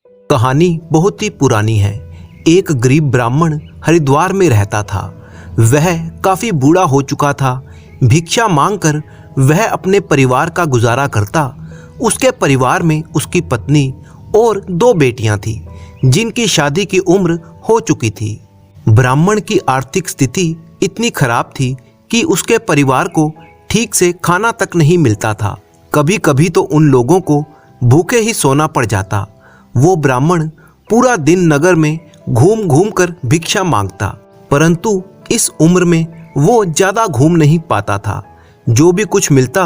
कहानी बहुत ही पुरानी है। एक गरीब ब्राह्मण हरिद्वार में रहता था। वह काफी बूढ़ा हो चुका था। भिक्षा मांगकर वह अपने परिवार का गुजारा करता। उसके परिवार में उसकी पत्नी और 2 बेटियां थीं, जिनकी शादी की उम्र हो चुकी थी। ब्राह्मण की आर्थिक स्थिति इतनी खराब थी कि उसके परिवार को ठीक से खाना तक नहीं मिलता था। कभी कभी तो उन लोगों को भूखे ही सोना पड़ जाता। वो ब्राह्मण पूरा दिन नगर में घूम घूम कर भिक्षा मांगता, परंतु इस उम्र में वो ज्यादा घूम नहीं पाता था। जो भी कुछ मिलता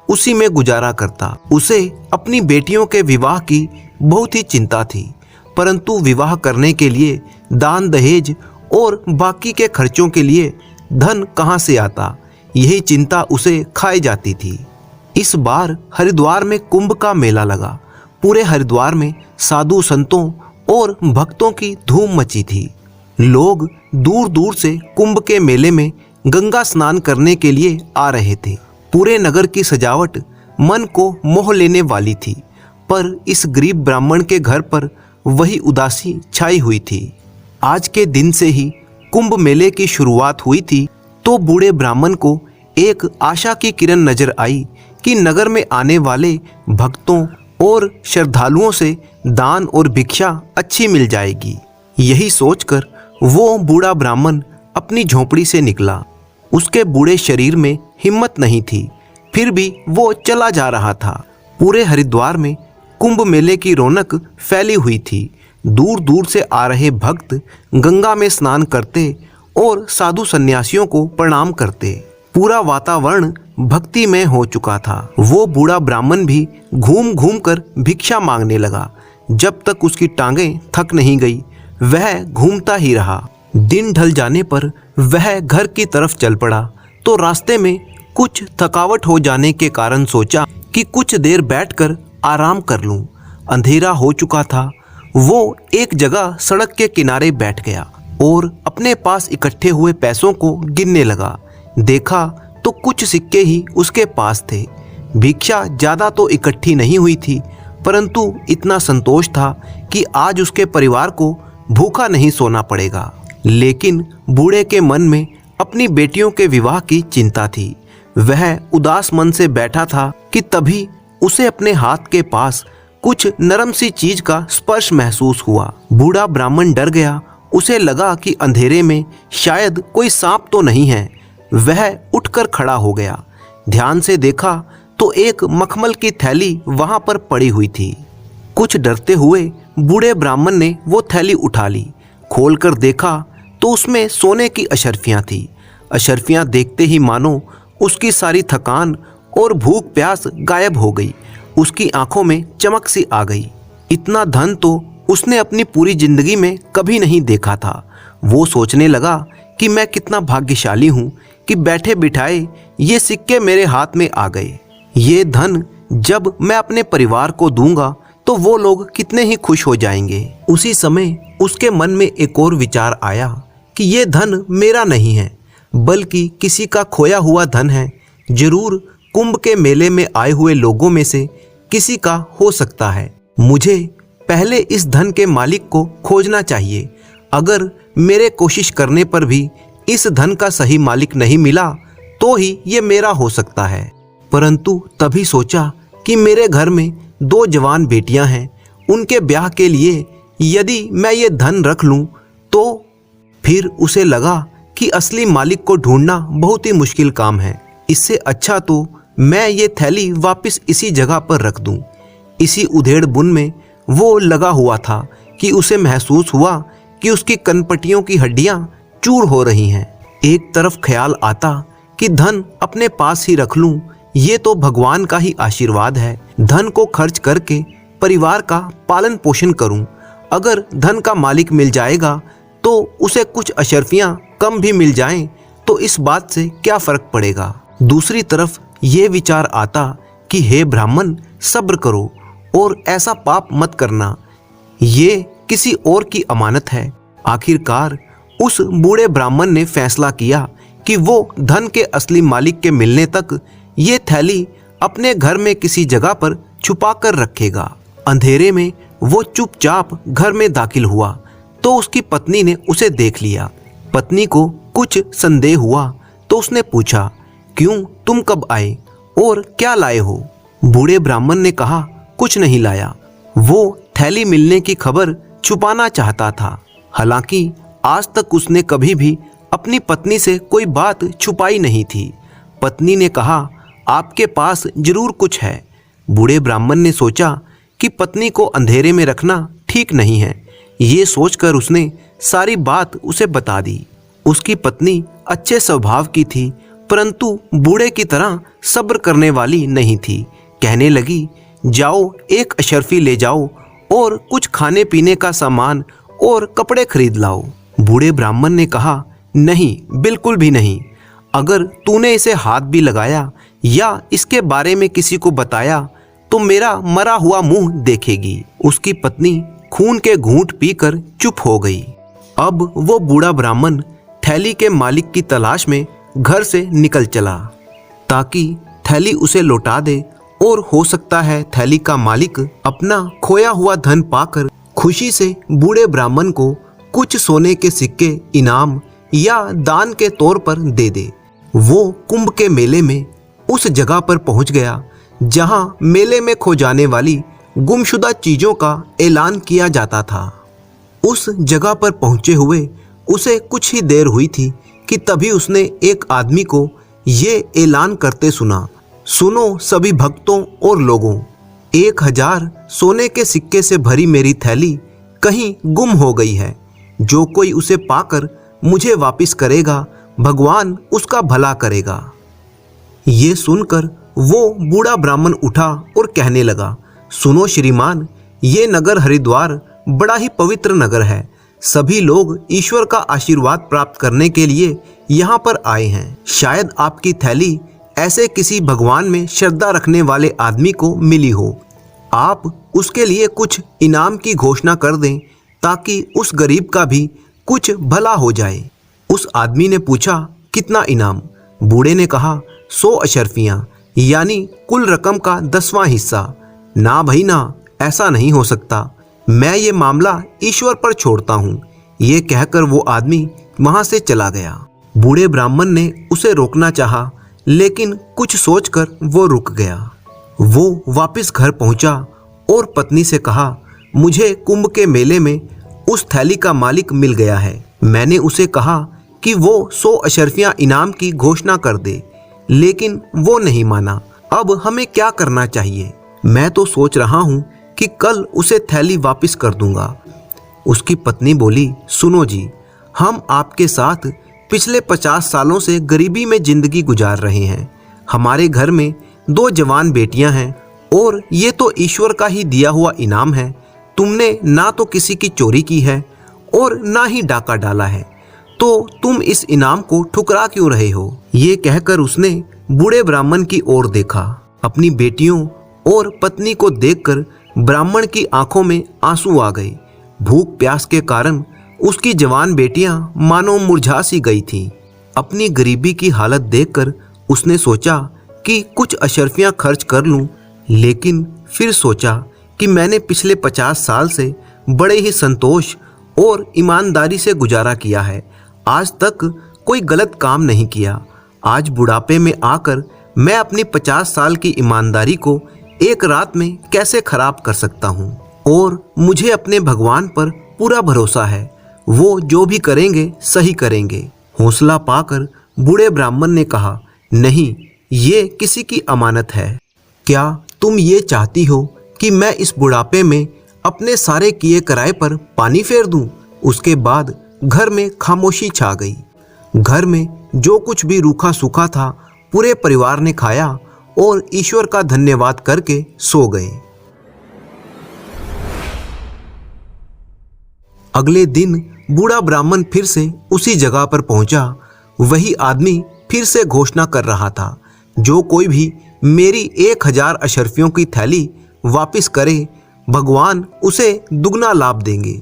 उसी में गुजारा करता। उसे अपनी बेटियों के विवाह की बहुत ही चिंता थी, परंतु विवाह करने के लिए दान दहेज और बाकी के खर्चों के लिए धन कहाँ से आता, यही चिंता उसे खाई जाती थी। इस बार हरिद्वार में कुंभ का मेला लगा। पूरे हरिद्वार में साधु संतों और भक्तों की धूम मची थी। लोग दूर दूर से कुंभ के मेले में गंगा स्नान करने के लिए आ रहे थे। पूरे नगर की सजावट मन को मोह लेने वाली थी, पर इस गरीब ब्राह्मण के घर पर वही उदासी छाई हुई थी। आज के दिन से ही कुंभ मेले की शुरुआत हुई थी, तो बूढ़े ब्राह्मण को एक आशा की किरण नजर आई कि नगर में आने वाले भक्तों और श्रद्धालुओं से दान और भिक्षा अच्छी मिल जाएगी। यही सोचकर वो बूढ़ा ब्राह्मण अपनी झोपड़ी से निकला। उसके बूढ़े शरीर में हिम्मत नहीं थी, फिर भी वो चला जा रहा था। पूरे हरिद्वार में कुंभ मेले की रौनक फैली हुई थी। दूर दूर से आ रहे भक्त गंगा में स्नान करते और साधु सन्यासियों को प्रणाम करते। पूरा वातावरण भक्तिमय हो चुका था। वो बूढ़ा ब्राह्मण भी घूम घूम कर भिक्षा मांगने लगा। जब तक उसकी टांगें थक नहीं गई, वह घूमता ही रहा। दिन ढल जाने पर वह घर की तरफ चल पड़ा, तो रास्ते में कुछ थकावट हो जाने के कारण सोचा कि कुछ देर बैठकर आराम कर लूं। अंधेरा हो चुका था। वो एक जगह सड़क के किनारे बैठ गया और अपने पास इकट्ठे हुए पैसों को गिनने लगा। देखा तो कुछ सिक्के ही उसके पास थे। भिक्षा ज्यादा तो इकट्ठी नहीं हुई थी, परंतु इतना संतोष था कि आज उसके परिवार को भूखा नहीं सोना पड़ेगा। लेकिन बूढ़े के मन में अपनी बेटियों के विवाह की चिंता थी। वह उदास मन से बैठा था कि तभी उसे अपने हाथ के पास कुछ नरम सी चीज का स्पर्श महसूस हुआ। बूढ़ा ब्राह्मण डर गया। उसे लगा कि अंधेरे में शायद कोई सांप तो नहीं है। वह उठकर खड़ा हो गया। ध्यान से देखा तो एक मखमल की थैली वहां पर पड़ी हुई थी। कुछ डरते हुए बूढ़े ब्राह्मण ने वो थैली उठा ली। खोलकर देखा तो उसमें सोने की अशर्फियां थी। अशर्फियां देखते ही मानो उसकी सारी थकान और भूख प्यास गायब हो गई। उसकी आंखों में चमक सी आ गई। इतना धन तो उसने अपनी पूरी जिंदगी में कभी नहीं देखा था। वो सोचने लगा कि मैं कितना भाग्यशाली हूँ कि बैठे बिठाए ये सिक्के मेरे हाथ में आ गए। ये धन जब मैं अपने परिवार को दूंगा तो वो लोग कितने ही खुश हो जाएंगे। उसी समय उसके मन में एक और विचार आया कि ये धन मेरा नहीं है, बल्कि किसी का खोया हुआ धन है। जरूर कुंभ के मेले में आए हुए लोगों में से किसी का हो सकता है। मुझे पहले इस धन के मालिक को खोजना चाहिए। अगर मेरे कोशिश करने पर भी इस धन का सही मालिक नहीं मिला तो ही ये मेरा हो सकता है। परंतु तभी सोचा कि मेरे घर में 2 जवान बेटियां हैं। उनके ब्याह के लिए यदि मैं ये धन रख लूं तो फिर उसे लगा कि असली मालिक को ढूंढना बहुत ही मुश्किल काम है। इससे अच्छा तो मैं ये थैली वापस इसी जगह पर रख दूं। इसी उधेड़ बुन में वो लगा हुआ था कि उसे महसूस हुआ कि उसकी कनपटियों की हड्डियां चूर हो रही हैं। एक तरफ ख्याल आता कि धन अपने पास ही रख लूं, ये तो भगवान का ही आशीर्वाद है। धन को खर्च करके परिवार का पालन पोषण करूं। अगर धन का मालिक मिल जाएगा तो उसे कुछ अशर्फियां कम भी मिल जाएं तो इस बात से क्या फर्क पड़ेगा। दूसरी तरफ ये विचार आता कि हे ब्राह्मण, सब्र करो और ऐसा पाप मत करना। ये किसी और की अमानत है। आखिरकार उस बूढ़े ब्राह्मण ने फैसला किया कि वो धन के असली मालिक के मिलने तक ये थैली अपने घर में किसी जगह पर छुपा कर रखेगा। अंधेरे में वो चुपचाप घर में दाखिल हुआ तो उसकी पत्नी ने उसे देख लिया। पत्नी को कुछ संदेह हुआ तो उसने पूछा, क्यों, तुम कब आए और क्या लाए हो? बूढ़े ब्राह्मण ने कहा, कुछ नहीं लाया। वो थैली मिलने की खबर छुपाना चाहता था। हालांकि आज तक उसने कभी भी अपनी पत्नी से कोई बात छुपाई नहीं थी। पत्नी ने कहा, आपके पास जरूर कुछ है। बूढ़े ब्राह्मण ने सोचा कि पत्नी को अंधेरे में रखना ठीक नहीं है। ये सोचकर उसने सारी बात उसे बता दी। उसकी पत्नी अच्छे स्वभाव की थी, परंतु बूढ़े की तरह सब्र करने वाली नहीं थी। कहने लगी, जाओ एक अशर्फी ले जाओ और कुछ खाने पीने का सामान और कपड़े खरीद लाओ। बूढ़े ब्राह्मण ने कहा, नहीं, बिल्कुल भी नहीं। अगर तूने इसे हाथ भी लगाया या इसके बारे में किसी को बताया तो मेरा मरा हुआ मुंह देखेगी। उसकी पत्नी खून के घूंट पीकर चुप हो गई। अब वो बूढ़ा ब्राह्मण थैली के मालिक की तलाश में घर से निकल चला ताकि थैली उसे लौटा दे, और हो सकता है थैली का मालिक अपना खोया हुआ धन पाकर खुशी से बूढ़े ब्राह्मण को कुछ सोने के सिक्के इनाम या दान के तौर पर दे दे। वो कुंभ के मेले में उस जगह पर पहुंच गया जहां मेले में खो जाने वाली गुमशुदा चीजों का ऐलान किया जाता था। उस जगह पर पहुंचे हुए उसे कुछ ही देर हुई थी कि तभी उसने एक आदमी को ये ऐलान करते सुना, सुनो सभी भक्तों और लोगों, 1000 सोने के सिक्के से भरी मेरी थैली कहीं गुम हो गई है। जो कोई उसे पाकर मुझे वापस करेगा, भगवान उसका भला करेगा। ये सुनकर वो बूढ़ा ब्राह्मण उठा और कहने लगा, सुनो श्रीमान, ये नगर हरिद्वार बड़ा ही पवित्र नगर है। सभी लोग ईश्वर का आशीर्वाद प्राप्त करने के लिए यहाँ पर आए हैं। शायद आपकी थैली ऐसे किसी भगवान में श्रद्धा रखने वाले आदमी को मिली हो। आप उसके लिए कुछ इनाम की घोषणा कर दें ताकि उस गरीब का भी कुछ भला हो जाए। उस आदमी ने पूछा, कितना इनाम? बूढ़े ने कहा, 100 अशर्फियाँ, यानी कुल रकम का 10वां हिस्सा। ना भाई ना, ऐसा नहीं हो सकता। मैं ये मामला ईश्वर पर छोड़ता हूँ। ये कहकर वो आदमी वहां से चला गया। बूढ़े ब्राह्मण ने उसे रोकना चाहा, लेकिन कुछ सोचकर वो रुक गया। वो वापस घर पहुंचा और पत्नी से कहा, मुझे कुंभ के मेले में उस थैली का मालिक मिल गया है। मैंने उसे कहा कि वो 100 अशर्फियाँ इनाम की घोषणा कर दे, लेकिन वो नहीं माना। अब हमें क्या करना चाहिए? मैं तो सोच रहा हूँ कि कल उसे थैली वापस कर दूंगा। उसकी पत्नी बोली, सुनो जी, हम आपके साथ पिछले 50 सालों से गरीबी में जिंदगी गुजार रहे हैं। हमारे घर में 2 जवान बेटियां हैं और ये तो ईश्वर का ही दिया हुआ इनाम है। तुमने ना तो किसी की चोरी की है और ना ही डाका डाला है, तो तुम इस इनाम को ठुकरा क्यों रहे हो? ये कहकर उसने बूढ़े ब्राह्मण की ओर देखा। अपनी बेटियों और पत्नी को देखकर ब्राह्मण की आंखों में आंसू आ गए। भूख प्यास के कारण उसकी जवान बेटियां मानो मुरझा सी गई थीं। अपनी गरीबी की हालत देखकर उसने सोचा कि कुछ अशर्फियां खर्च कर लूं, लेकिन फिर सोचा कि मैंने पिछले 50 साल से बड़े ही संतोष और ईमानदारी से गुजारा किया है। आज तक कोई गलत काम नहीं किया। आज बुढ़ापे में आकर मैं अपनी 50 साल की ईमानदारी को एक रात में कैसे खराब कर सकता हूँ? और मुझे अपने भगवान पर पूरा भरोसा है, वो जो भी करेंगे सही करेंगे। हौसला पाकर बूढ़े ब्राह्मण ने कहा, नहीं, ये किसी की अमानत है। क्या तुम ये चाहती हो कि मैं इस बुढ़ापे में अपने सारे किए कराए पर पानी फेर दूं? उसके बाद घर में खामोशी छा गई। घर में जो कुछ भी रूखा सूखा था पूरे परिवार ने खाया और ईश्वर का धन्यवाद करके सो गए। अगले दिन बूढ़ा ब्राह्मण फिर से उसी जगह पर पहुंचा। वही आदमी फिर से घोषणा कर रहा था, जो कोई भी मेरी 1000 अशर्फियों की थैली वापस करे, भगवान उसे दुगना लाभ देंगे।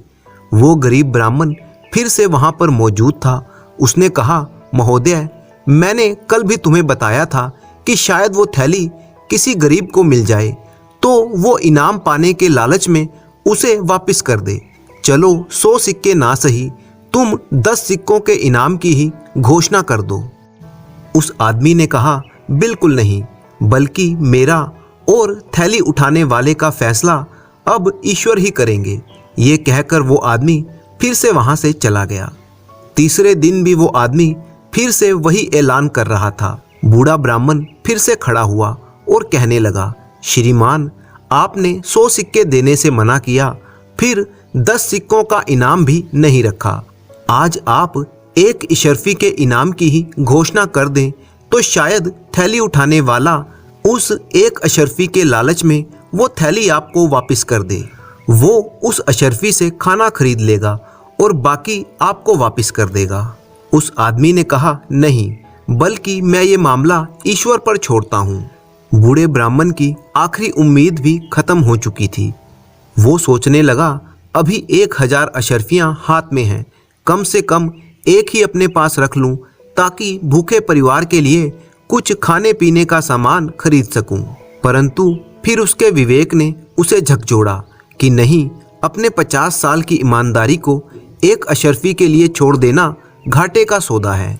वो गरीब ब्राह्मण फिर से वहां पर मौजूद था। उसने कहा, महोदय, मैंने कल भी तुम्हें बताया था कि शायद वो थैली किसी गरीब को मिल जाए, तो वो इनाम पाने के लालच में उसे वापस कर दे। चलो 100 सिक्के ना सही, तुम 10 सिक्कों के इनाम की ही घोषणा कर दो। उस आदमी ने कहा, बिल्कुल नहीं, बल्कि मेरा और थैली उठाने वाले का फैसला अब ईश्वर ही करेंगे। ये कहकर वो आदमी फिर से वहां से चला गया। तीसरे दिन भी वो आदमी फिर से वही ऐलान कर रहा था। बूढ़ा ब्राह्मण फिर से खड़ा हुआ और कहने लगा, श्रीमान, आपने 100 सिक्के देने से मना किया, फिर 10 सिक्कों का इनाम भी नहीं रखा। आज आप एक इशरफी के इनाम की ही घोषणा कर दें तो शायद थैली उठाने वाला उस एक अशरफी के लालच में वो थैली आपको वापस कर दे। वो उस अशरफी से खाना खरीद लेगा और बाकी आपको वापस कर देगा। उस आदमी ने कहा, नहीं, बल्कि मैं ये मामला ईश्वर पर छोड़ता हूँ। बूढ़े ब्राह्मण की आखिरी उम्मीद भी खत्म हो चुकी थी। वो सोचने लगा, अभी 1000 अशरफियाँ हाथ में हैं, कम से कम एक ही अपने पास रख लूँ ताकि भूखे परिवार के लिए कुछ खाने पीने का सामान खरीद सकूं। परंतु फिर उसके विवेक ने उसे झकझोड़ा कि नहीं, अपने 50 साल की ईमानदारी को एक अशरफी के लिए छोड़ देना घाटे का सौदा है।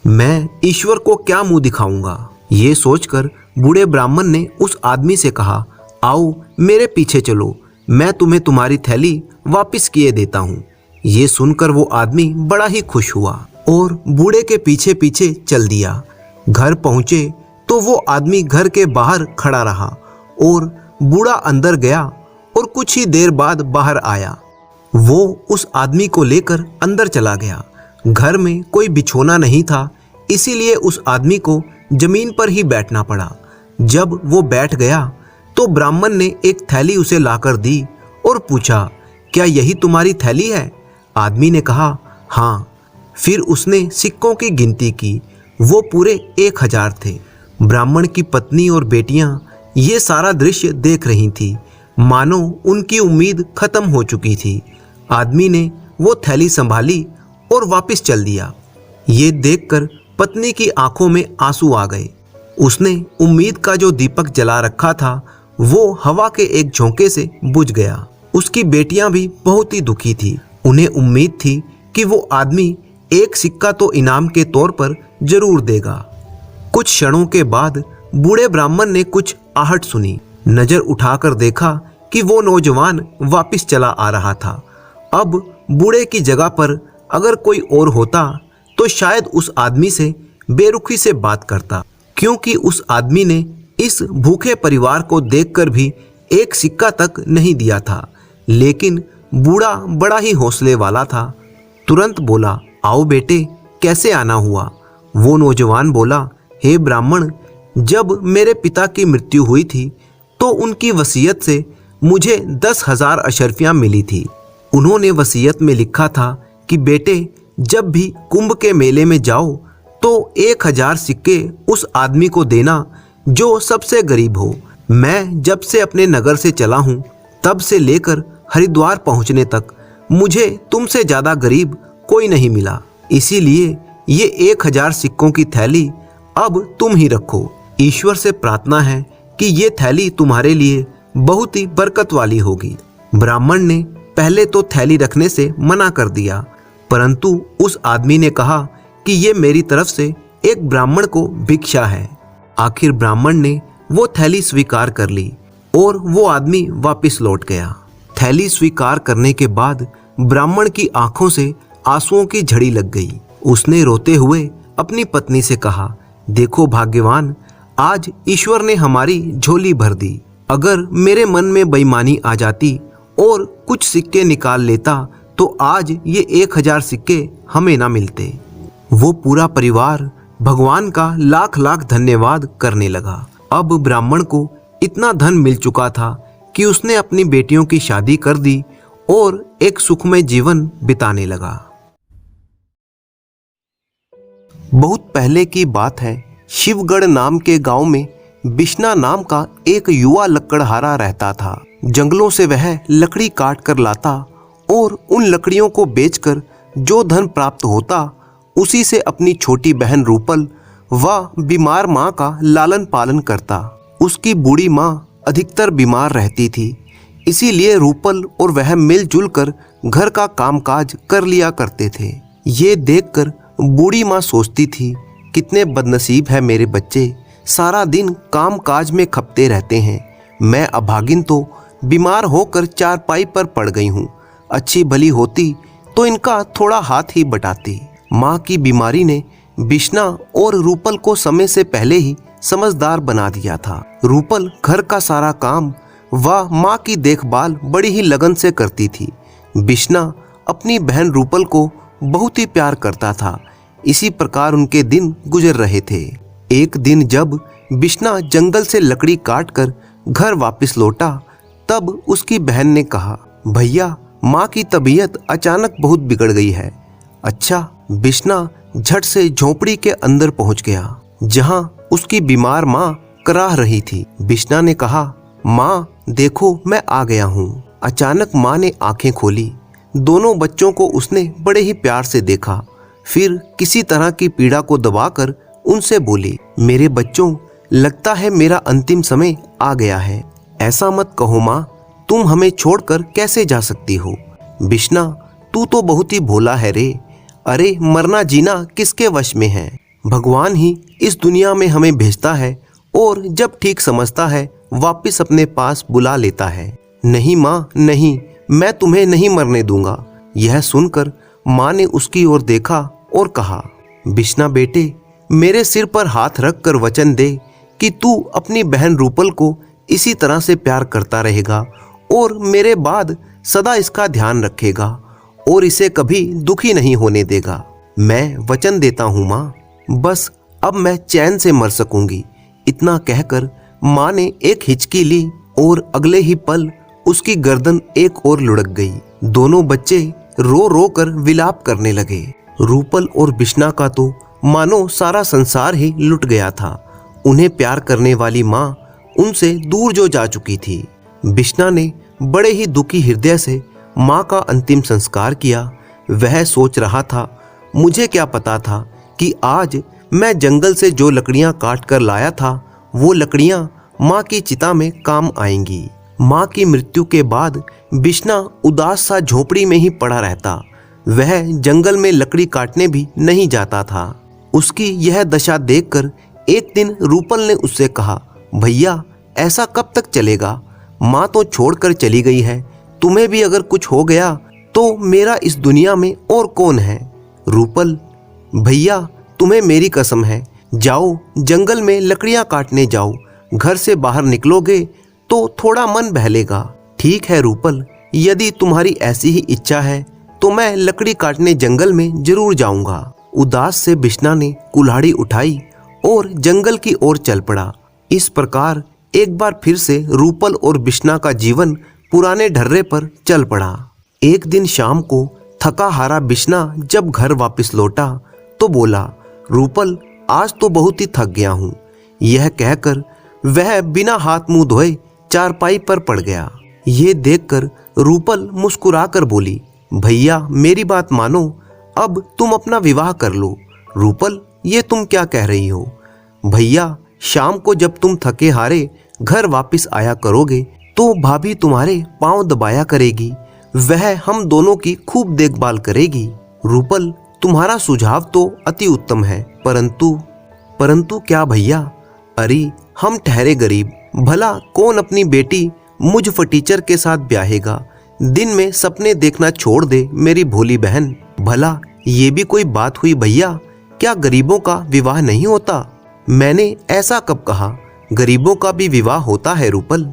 मैं ईश्वर को क्या मुंह दिखाऊंगा। ये सोचकर बूढ़े ब्राह्मण ने उस आदमी से कहा, आओ मेरे पीछे चलो, मैं तुम्हें तुम्हारी थैली वापस किए देता हूँ। ये सुनकर वो आदमी बड़ा ही खुश हुआ और बूढ़े के पीछे पीछे चल दिया। घर पहुंचे तो वो आदमी घर के बाहर खड़ा रहा और बूढ़ा अंदर गया और कुछ ही देर बाद बाहर आया। वो उस आदमी को लेकर अंदर चला गया। घर में कोई बिछोना नहीं था, इसीलिए उस आदमी को जमीन पर ही बैठना पड़ा। जब वो बैठ गया तो ब्राह्मण ने एक थैली उसे लाकर दी और पूछा, क्या यही तुम्हारी थैली है? आदमी ने कहा, हाँ। फिर उसने सिक्कों की गिनती की, वो पूरे 1000 थे। ब्राह्मण की पत्नी और बेटियां ये सारा दृश्य देख रही थी, मानो उनकी उम्मीद खत्म हो चुकी थी। आदमी ने वो थैली संभाली और वापस चल दिया। ये देखकर पत्नी की आंखों में आंसू आ गए। उसने उम्मीद का जो दीपक जला रखा था वो हवा के एक झोंके से बुझ गया। उसकी बेटियां भी बहुत ही दुखी थी। उन्हें उम्मीद थी कि वो आदमी एक सिक्का तो इनाम के तौर पर जरूर देगा। कुछ क्षणों के बाद बूढ़े ब्राह्मण ने कुछ आहट सुनी। नजर उठाकर देखा कि वो नौजवान वापस चला आ रहा था। अब बूढ़े की जगह पर अगर कोई और होता तो शायद उस आदमी से बेरुखी से बात करता, क्योंकि उस आदमी ने इस भूखे परिवार को देखकर भी एक सिक्का तक नहीं दिया था। लेकिन बूढ़ा बड़ा ही हौसले वाला था। तुरंत बोला, आओ बेटे, कैसे आना हुआ? वो नौजवान बोला, हे ब्राह्मण, जब मेरे पिता की मृत्यु हुई थी तो उनकी वसीयत से मुझे 10,000 अशरफियाँ मिली थी। उन्होंने वसीयत में लिखा था कि बेटे, जब भी कुंभ के मेले में जाओ तो 1000 सिक्के उस आदमी को देना जो सबसे गरीब हो। मैं जब से अपने नगर से चला हूँ तब से लेकर हरिद्वार पहुँचने तक मुझे तुमसे ज़्यादा गरीब कोई नहीं मिला। इसीलिए ये 1000 सिक्कों की थैली अब तुम ही रखो। ईश्वर से प्रार्थना है कि ये थैली तुम्हारे लिए बहुत ही बरकत वाली होगी। ब्राह्मण ने पहले तो थैली रखने से मना कर दिया, परंतु उस आदमी ने कहा कि ये मेरी तरफ से एक ब्राह्मण को भिक्षा है। आखिर ब्राह्मण ने वो थैली स्वीकार कर ली और वो आदमी वापस लौट गया। थैली स्वीकार करने के बाद ब्राह्मण की आंखों से आंसुओं की झड़ी लग गई। उसने रोते हुए अपनी पत्नी से कहा, देखो भाग्यवान, आज ईश्वर ने हमारी झोली भर दी। अगर मेरे मन में बेईमानी आ जाती और कुछ सिक्के निकाल लेता तो आज ये 1000 सिक्के हमें ना मिलते। वो पूरा परिवार भगवान का लाख लाख धन्यवाद करने लगा। अब ब्राह्मण को इतना धन मिल चुका था कि उसने अपनी बेटियों की शादी कर दी और एक सुखमय जीवन बिताने लगा। बहुत पहले की बात है। शिवगढ़ नाम के गांव में बिश्ना नाम का एक युवा लकड़हारा रहता था। जंगलों से वह लकड़ी काट कर लाता और उन लकड़ियों को बेचकर जो धन प्राप्त होता उसी से अपनी छोटी बहन रूपल व बीमार माँ का लालन पालन करता। उसकी बूढ़ी माँ अधिकतर बीमार रहती थी, इसीलिए रूपल और वह मिलजुल कर घर का कामकाज कर लिया करते थे। ये देखकर बूढ़ी माँ सोचती थी, कितने बदनसीब है मेरे बच्चे, सारा दिन कामकाज में खपते रहते हैं। मैं अभागिन तो बीमार होकर चारपाई पर पड़ गई हूँ। अच्छी भली होती तो इनका थोड़ा हाथ ही बटाती। माँ की बीमारी ने बिश्ना और रूपल को समय से पहले ही समझदार बना दिया था। रूपल घर का सारा काम व माँ की देखभाल बड़ी ही लगन से करती थी। बिश्ना अपनी बहन रूपल को बहुत ही प्यार करता था। इसी प्रकार उनके दिन गुजर रहे थे। एक दिन जब बिश्ना जंगल से लकड़ी काट कर घर वापस लौटा, तब उसकी बहन ने कहा, भैया माँ की तबीयत अचानक बहुत बिगड़ गई है। अच्छा। बिश्ना झट से झोपड़ी के अंदर पहुंच गया, जहां उसकी बीमार माँ कराह रही थी। बिश्ना ने कहा, माँ देखो मैं आ गया हूँ। अचानक माँ ने आंखें खोली। दोनों बच्चों को उसने बड़े ही प्यार से देखा। फिर किसी तरह की पीड़ा को दबाकर उनसे बोली, मेरे बच्चों, लगता है मेरा अंतिम समय आ गया है। ऐसा मत कहो माँ, तुम हमें छोड़कर कैसे जा सकती हो। बिश्ना, तू तो बहुत ही भोला है रे। अरे मरना जीना किसके वश में है। भगवान ही इस दुनिया में हमें भेजता है और जब ठीक समझता है वापस अपने पास बुला लेता है। नहीं माँ नहीं, मैं तुम्हें नहीं मरने दूंगा। यह सुनकर माँ ने उसकी ओर देखा और कहा, बिश्ना बेटे, मेरे सिर पर हाथ रख कर वचन दे कि तू अपनी बहन रूपल को इसी तरह से प्यार करता रहेगा और मेरे बाद सदा इसका ध्यान रखेगा और इसे कभी दुखी नहीं होने देगा। मैं वचन देता हूँ माँ, बस अब मैं चैन से मर सकूंगी। इतना कहकर माँ ने एक हिचकी ली और अगले ही पल उसकी गर्दन एक ओर लुढ़क गई। दोनों बच्चे रो रो कर विलाप करने लगे। रूपल और बिश्ना का तो मानो सारा संसार ही लुट गया था। उन्हें प्यार करने वाली माँ उनसे दूर जो जा चुकी थी। बिश्ना ने बड़े ही दुखी हृदय से माँ का अंतिम संस्कार किया। वह सोच रहा था, मुझे क्या पता था कि आज मैं जंगल से जो लकड़ियाँ काट कर लाया था वो लकड़ियाँ माँ की चिता में काम आएंगी। माँ की मृत्यु के बाद बिश्ना उदास सा झोपड़ी में ही पड़ा रहता। वह जंगल में लकड़ी काटने भी नहीं जाता था। उसकी यह दशा देखकर एक दिन रूपल ने उससे कहा, भैया ऐसा कब तक चलेगा। माँ तो छोड़कर चली गई है, तुम्हें भी अगर कुछ हो गया तो मेरा इस दुनिया में और कौन है। रूपल, भैया तुम्हें मेरी कसम है, जाओ जंगल में लकड़ियाँ काटने जाओ। घर से बाहर निकलोगे तो थोड़ा मन बहलेगा। ठीक है रूपल, यदि तुम्हारी ऐसी ही इच्छा है तो मैं लकड़ी काटने जंगल में जरूर जाऊंगा। उदास से बिश्ना ने कुल्हाड़ी उठाई और जंगल की ओर चल पड़ा। इस प्रकार एक बार फिर से रूपल और बिश्ना का जीवन पुराने ढर्रे पर चल पड़ा। एक दिन शाम को थका हारा बिश्ना जब घर वापस लौटा तो बोला, रूपल आज तो बहुत ही थक गया हूँ। यह कहकर वह बिना हाथ मुंह धोए चारपाई पर पड़ गया। ये देखकर रूपल मुस्कुराकर बोली, भैया मेरी बात मानो, अब तुम अपना विवाह कर लो। रूपल, ये तुम क्या कह रही हो। भैया शाम को जब तुम थके हारे घर वापस आया करोगे तो भाभी तुम्हारे पांव दबाया करेगी। वह हम दोनों की खूब देखभाल करेगी। रूपल, तुम्हारा सुझाव तो अति उत्तम है, परंतु क्या भैया। अरे हम ठहरे गरीब, भला कौन अपनी बेटी मुझ फटीचर के साथ ब्याहेगा। दिन में सपने देखना छोड़ दे मेरी भोली बहन। भला ये भी कोई बात हुई भैया, क्या गरीबों का विवाह नहीं होता। मैंने ऐसा कब कहा, गरीबों का भी विवाह होता है रूपल।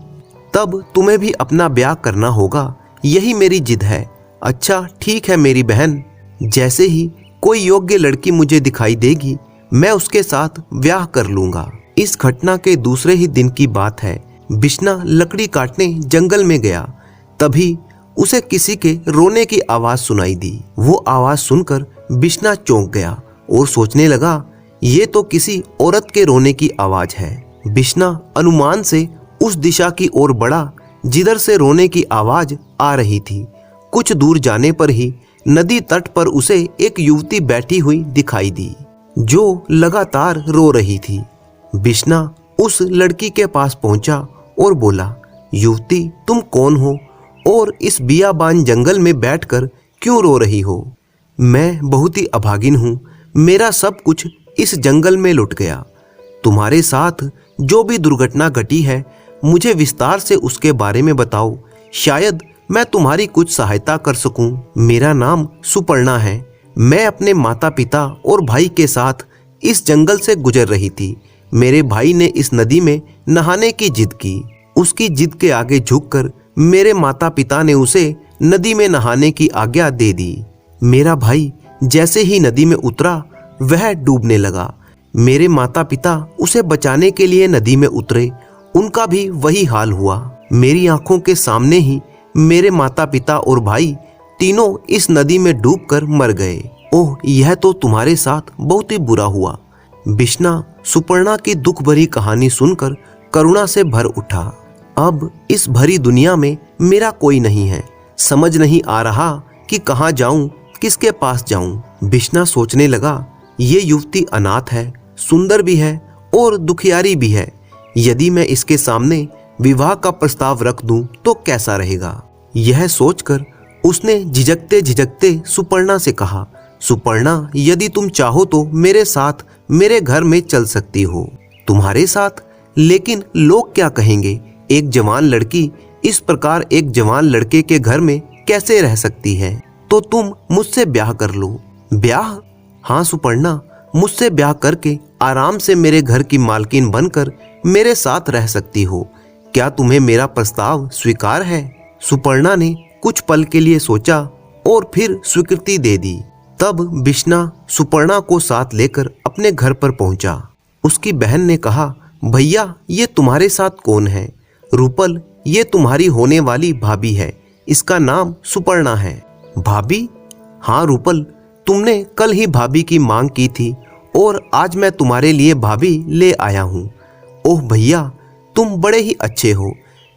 तब तुम्हें भी अपना ब्याह करना होगा, यही मेरी जिद है। अच्छा ठीक है मेरी बहन, जैसे ही कोई योग्य लड़की मुझे दिखाई देगी मैं उसके साथ ब्याह कर लूंगा। इस घटना के दूसरे ही दिन की बात है। बिश्ना लकड़ी काटने जंगल में गया, तभी उसे किसी के रोने की आवाज सुनाई दी। वो आवाज सुनकर बिश्ना चौंक गया और सोचने लगा, ये तो किसी औरत के रोने की आवाज है। बिश्ना अनुमान से उस दिशा की ओर बढ़ा जिधर से रोने की आवाज आ रही थी। कुछ दूर जाने पर ही नदी तट पर उसे एक युवती बैठी हुई दिखाई दी जो लगातार रो रही थी। बिश्ना उस लड़की के पास पहुंचा और बोला, युवती, तुम कौन हो और इस बियाबान जंगल में बैठकर क्यों रो रही हो? मैं बहुत ही अभागिन हूँ, मेरा सब कुछ इस जंगल में लुट गया। तुम्हारे साथ जो भी दुर्घटना घटी है मुझे विस्तार से उसके बारे में बताओ, शायद मैं तुम्हारी कुछ सहायता कर सकूं। मेरा नाम सुपर्णा है। मैं अपने माता पिता और भाई के साथ इस जंगल से गुजर रही थी। मेरे भाई ने इस नदी में नहाने की जिद की। उसकी जिद के आगे झुककर मेरे माता पिता ने उसे नदी में नहाने की आज्ञा दे दी। मेरा भाई जैसे ही नदी में उतरा वह डूबने लगा। मेरे माता पिता उसे बचाने के लिए नदी में उतरे, उनका भी वही हाल हुआ। मेरी आंखों के सामने ही मेरे माता पिता और भाई तीनों इस नदी में डूबकर मर गए। ओह, यह तो तुम्हारे साथ बहुत ही बुरा हुआ। बिश्ना सुपर्णा की दुख भरी कहानी सुनकर करुणा से भर उठा। अब इस भरी दुनिया में मेरा कोई नहीं है, समझ नहीं आ रहा कि कहाँ जाऊं, किसके पास जाऊं। बिश्ना सोचने लगा, ये युवती अनाथ है, सुंदर भी है और दुखियारी भी है। यदि मैं इसके सामने विवाह का प्रस्ताव रख दूं तो कैसा रहेगा? यह सोचकर उसने झिझकते झिझकते सुपर्णा से कहा, सुपर्णा, यदि तुम चाहो तो मेरे साथ मेरे घर में चल सकती हो। तुम्हारे साथ? लेकिन लोग क्या कहेंगे? एक जवान लड़की इस प्रकार एक जवान लड़के के घर में कैसे रह सकती है? तो तुम मुझसे ब्याह कर लो। ब्याह? हाँ सुपर्णा, मुझसे ब्याह करके आराम से मेरे घर की मालकिन बनकर मेरे साथ रह सकती हो। क्या तुम्हें मेरा प्रस्ताव स्वीकार है? सुपर्णा ने कुछ पल के लिए सोचा और फिर स्वीकृति दे दी। तब बिश्ना सुपर्णा को साथ लेकर अपने घर पर पहुंचा। उसकी बहन ने कहा, भैया, ये तुम्हारे साथ कौन है? रूपल, ये तुम्हारी होने वाली भाभी है, इसका नाम सुपर्णा है। भाभी? हाँ रूपल, तुमने कल ही भाभी की मांग की थी और आज मैं तुम्हारे लिए भाभी ले आया हूँ। ओह भैया, तुम बड़े ही अच्छे हो।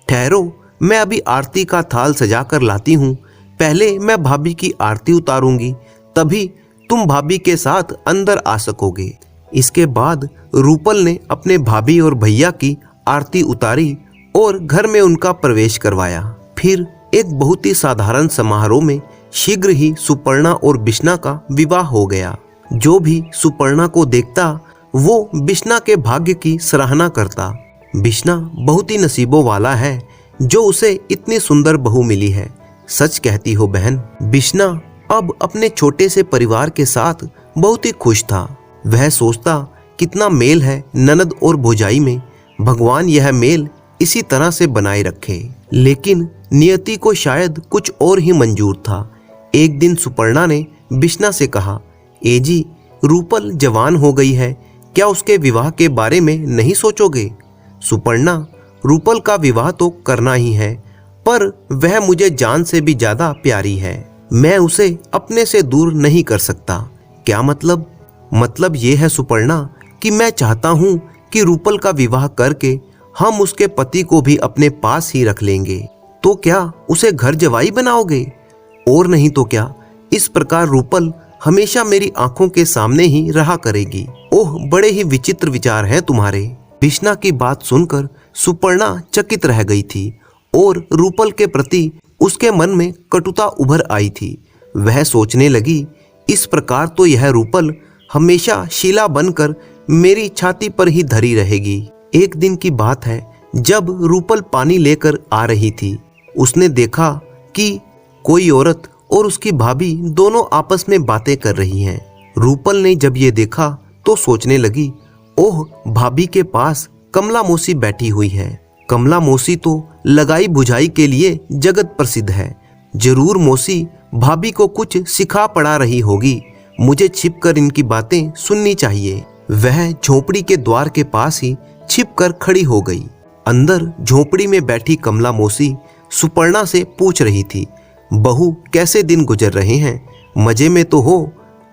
ठहरो, मैं अभी आरती का थाल सजा कर लाती हूँ। पहले मैं भाभी की आरती उतारूंगी, तभी तुम भाभी के साथ अंदर आ सकोगे। इसके बाद रूपल ने अपने भाभी और भैया की आरती उतारी और घर में उनका प्रवेश करवाया। फिर एक बहुत ही साधारण समारोह में शीघ्र ही सुपर्णा और बिश्ना का विवाह हो गया। जो भी सुपर्णा को देखता वो बिश्ना के भाग्य की सराहना करता। बिश्ना बहुत ही नसीबों वाला है जो उसे इतनी सुंदर बहू मिली है। सच कहती हो बहन। बिश्ना अब अपने छोटे से परिवार के साथ बहुत ही खुश था। वह सोचता, कितना मेल है ननद और भौजाई में, भगवान यह मेल इसी तरह से बनाए रखे। लेकिन नियति को शायद कुछ और ही मंजूर था। एक दिन सुपर्णा ने बिश्ना से कहा, ए जी, रूपल जवान हो गई है, क्या उसके विवाह के बारे में नहीं सोचोगे? सुपर्णा, रूपल का विवाह तो करना ही है, पर वह मुझे जान से भी ज्यादा प्यारी है। मैं उसे अपने से दूर नहीं कर सकता। क्या मतलब? मतलब ये है सुपर्णा कि मैं चाहता हूँ कि रूपल का विवाह करके हम उसके पति को भी अपने पास ही रख लेंगे। तो क्या उसे घर जवाई बनाओगे? और नहीं तो क्या, इस प्रकार रूपल हमेशा मेरी आंखों के सामने ही रहा करेगी। ओह, बड़े ही विचित्र विचार हैं तुम्हारे। बिश्ना की बात सुनकर सुपर्णा चकित रह गई थी और रूपल के प्रति उसके मन में कटुता उभर आई थी। वह सोचने लगी, इस प्रकार तो यह रूपल हमेशा शीला बनकर मेरी छाती पर ही धरी रहेगी। एक दिन की बात है, जब रूपल पानी लेकर आ रही थी, उसने देखा कि कोई औरत और उसकी भाभी दोनों आपस में बातें कर रही हैं। रूपल ने जब ये देखा तो सोचने लगी, ओह, भाभी के पास कमला मौसी बैठी हुई है। कमला मौसी तो लगाई बुझाई के लिए जगत प्रसिद्ध है। जरूर मौसी भाभी को कुछ सिखा पढ़ा रही होगी। मुझे छिपकर इनकी बातें सुननी चाहिए। वह झोपड़ी के द्वार के पास ही छिपकर खड़ी हो गई। अंदर झोपड़ी में बैठी कमला मौसी सुपर्णा से पूछ रही थी, बहू, कैसे दिन गुजर रहे हैं? मजे में तो हो?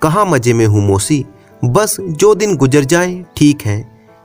कहाँ मजे में हूँ मौसी, बस जो दिन गुजर जाए ठीक है।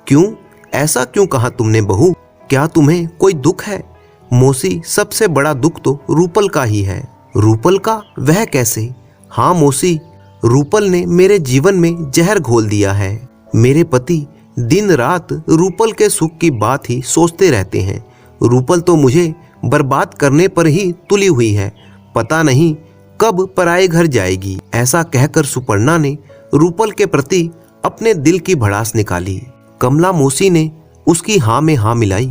क्यों, ऐसा क्यों कहा तुमने बहू? क्या तुम्हें कोई दुख है? मौसी, सबसे बड़ा दुख तो रूपल का ही है। रूपल का? वह कैसे? हाँ मौसी, रूपल ने मेरे जीवन में जहर घोल दिया है। मेरे पति दिन रात रूपल के सुख की बात ही सोचते रहते हैं। रूपल तो मुझे बर्बाद करने पर ही तुली हुई है, पता नहीं कब पराये घर जाएगी। ऐसा कहकर सुपर्णा ने रूपल के प्रति अपने दिल की भड़ास निकाली। कमला मौसी ने उसकी हाँ में हाँ मिलाई।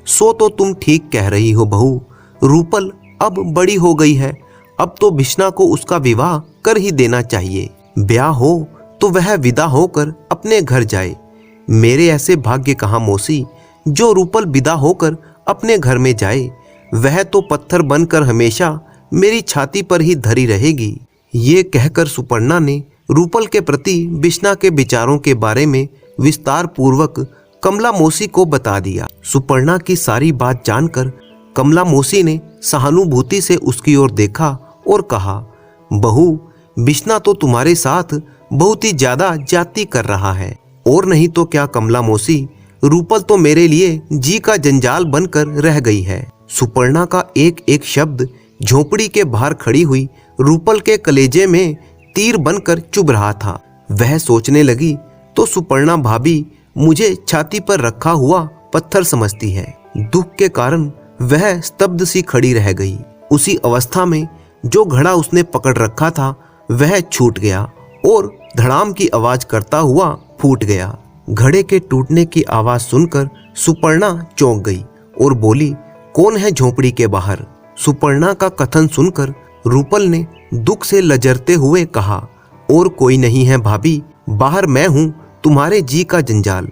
सो तो तुम ठीक कह रही हो बहू, रूपल अब बड़ी हो गई है, अब तो बिश्ना को उसका विवाह कर ही देना चाहिए। ब्याह हो तो वह विदा होकर अपने घर जाए। मेरे ऐसे भाग्य कहाँ मौसी, जो रूपल विदा होकर अपने घर में जाए। वह तो पत्थर बनकर हमेशा मेरी छाती पर ही धरी रहेगी। ये कहकर सुपर्णा ने रूपल के प्रति बिश्ना के विचारों के बारे में विस्तार पूर्वक कमला मौसी को बता दिया। सुपर्णा की सारी बात जानकर कमला मौसी ने सहानुभूति से उसकी ओर देखा और कहा, बहू, बिश्ना तो तुम्हारे साथ बहुत ही ज्यादा जाति कर रहा है। और नहीं तो क्या कमला मौसी, रूपल तो मेरे लिए जी का जंजाल बनकर रह गई है। सुपर्णा का एक एक शब्द झोपड़ी के बाहर खड़ी हुई रूपल के कलेजे में तीर बनकर चुभ रहा था। वह सोचने लगी तो सुपर्णा भाभी मुझे छाती पर रखा हुआ पत्थर समझती है। दुख के कारण वह स्तब्ध सी खड़ी रह गई। उसी अवस्था में जो घड़ा उसने पकड़ रखा था वह छूट गया और धड़ाम की आवाज करता हुआ फूट गया। घड़े के टूटने की आवाज सुनकर सुपर्णा चौंक गई और बोली, कौन है झोपड़ी के बाहर? सुपर्णा का कथन सुनकर रूपल ने दुख से लजरते हुए कहा, और कोई नहीं है भाभी, बाहर मैं हूँ, तुम्हारे जी का जंजाल।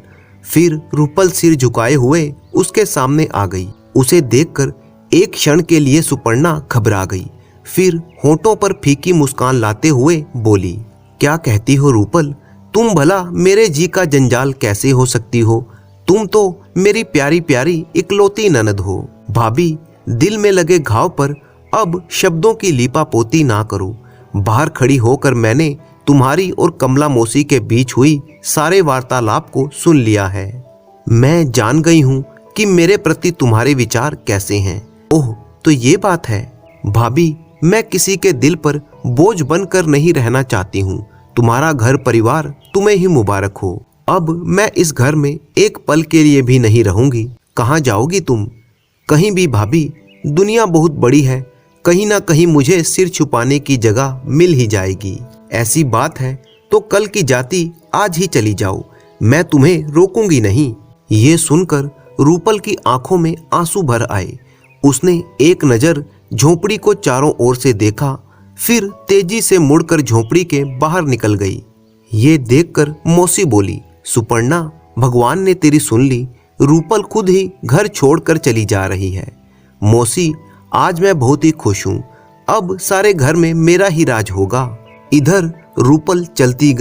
फिर रूपल सिर झुकाए हुए उसके सामने आ गई। उसे देखकर एक क्षण के लिए सुपर्णा घबरा गई, फिर होठों पर फीकी मुस्कान लाते हुए बोली, क्या कहती हो रूपल? तुम भला मेरे जी का जंजाल कैसे हो सकती हो? तुम तो मेरी प्यारी प्यारी इकलौती ननद हो। भाभी, दिल में लगे घाव पर अब शब्दों की लीपा पोती ना करो। बाहर खड़ी होकर मैंने तुम्हारी और कमला मौसी के बीच हुई सारे वार्तालाप को सुन लिया है। मैं जान गई हूँ कि मेरे प्रति तुम्हारे विचार कैसे हैं। ओह, तो ये बात है। भाभी, मैं किसी के दिल पर बोझ बनकर नहीं रहना चाहती हूँ। तुम्हारा घर परिवार तुम्हें ही मुबारक हो। अब मैं इस घर में एक पल के लिए भी नहीं रहूंगी। कहाँ जाओगी तुम? कहीं भी भाभी, दुनिया बहुत बड़ी है, कहीं ना कहीं मुझे सिर छुपाने की जगह मिल ही जाएगी। ऐसी बात है तो कल की जाति आज ही चली जाओ, मैं तुम्हें रोकूंगी नहीं। ये सुनकर रूपल की आंखों में आंसू भर आए। उसने एक नजर झोपड़ी को चारों ओर से देखा, फिर तेजी से मुड़कर झोपड़ी के बाहर निकल गई। ये देखकर मौसी बोली, सुपर्णा, भगवान ने तेरी सुन ली। रूपल खुद ही घर छोड़कर चली जा रही है। मौसी, आज मैं बहुत ही खुश हूँ। अब सारे घर में मेरा ही राज होगा। इधर रूपल चलती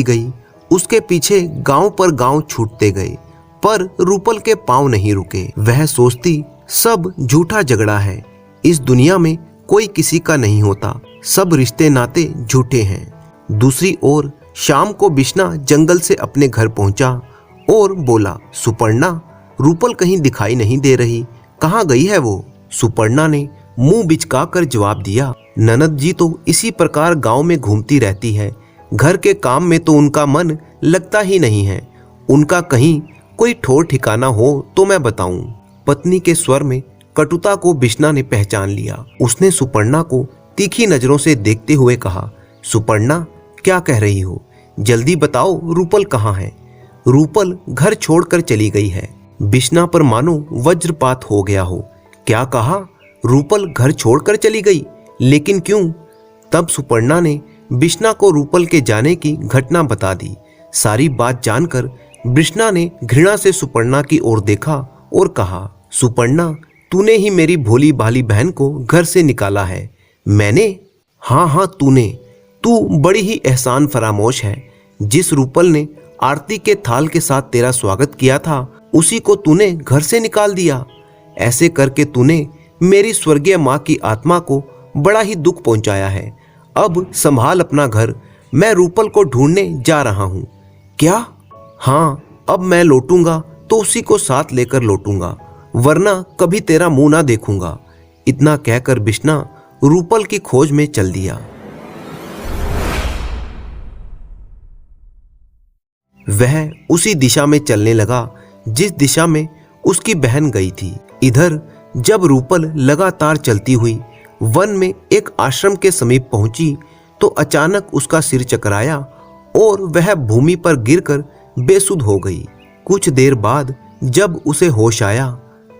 गई। उसके पीछे गांव पर गांव छूटते गए, पर रूपल के पांव नहीं रुके। वह सोचती, सब झूठा झगड़ा है। इस दुनिया में कोई किसी का नहीं होता, सब रिश्ते नाते झूठे हैं। दूसरी ओर शाम को बिश्ना जंगल से अपने घर पहुंचा और बोला, सुपर्णा, रूपल कहीं दिखाई नहीं दे रही, कहाँ गई है वो? सुपर्णा ने मुंह बिचकाकर जवाब दिया, ननद जी तो इसी प्रकार गांव में घूमती रहती है। घर के काम में तो उनका मन लगता ही नहीं है। उनका कहीं कोई ठौर ठिकाना हो तो मैं बताऊं। पत्नी के स्वर में कटुता को बिश्ना ने पहचान लिया। उसने सुपर्णा को तीखी नजरों से देखते हुए कहा, सुपर्णा, क्या कह रही हो? जल्दी बताओ, रूपल कहाँ है? रूपल घर छोड़कर चली गई है। बिश्ना पर मानो वज्रपात हो गया हो। क्या कहा? रूपल घर छोड़कर चली गई? लेकिन क्यों? तब सुपर्णा ने बिश्ना को रूपल के जाने की घटना बता दी। सारी बात जानकर बिश्ना ने घृणा से सुपर्णा की ओर देखा और कहा, सुपर्णा, तूने ही मेरी भोली भाली बहन को घर से निकाला है। मैंने? हाँ, तूने। तू बड़ी ही एहसान फरामोश है। जिस रूपल ने आरती के थाल के साथ तेरा स्वागत किया था, उसी को तूने घर से निकाल दिया। ऐसे करके तूने मेरी स्वर्गीय माँ की आत्मा को बड़ा ही दुख पहुंचाया है। अब संभाल अपना घर, मैं रूपल को ढूंढने जा रहा हूँ। क्या? हाँ, अब मैं लौटूंगा तो उसी को साथ लेकर लौटूंगा, वरना कभी तेरा मुंह ना देखूंगा। इतना कहकर बिश्ना रूपल की खोज में चल दिया। वह उसी दिशा में चलने लगा जिस दिशा में उसकी बहन गई थी। इधर जब रूपल लगातार चलती हुई वन में एक आश्रम के समीप पहुंची तो अचानक उसका सिर चकराया और वह भूमि पर गिरकर बेसुध हो गई। कुछ देर बाद जब उसे होश आया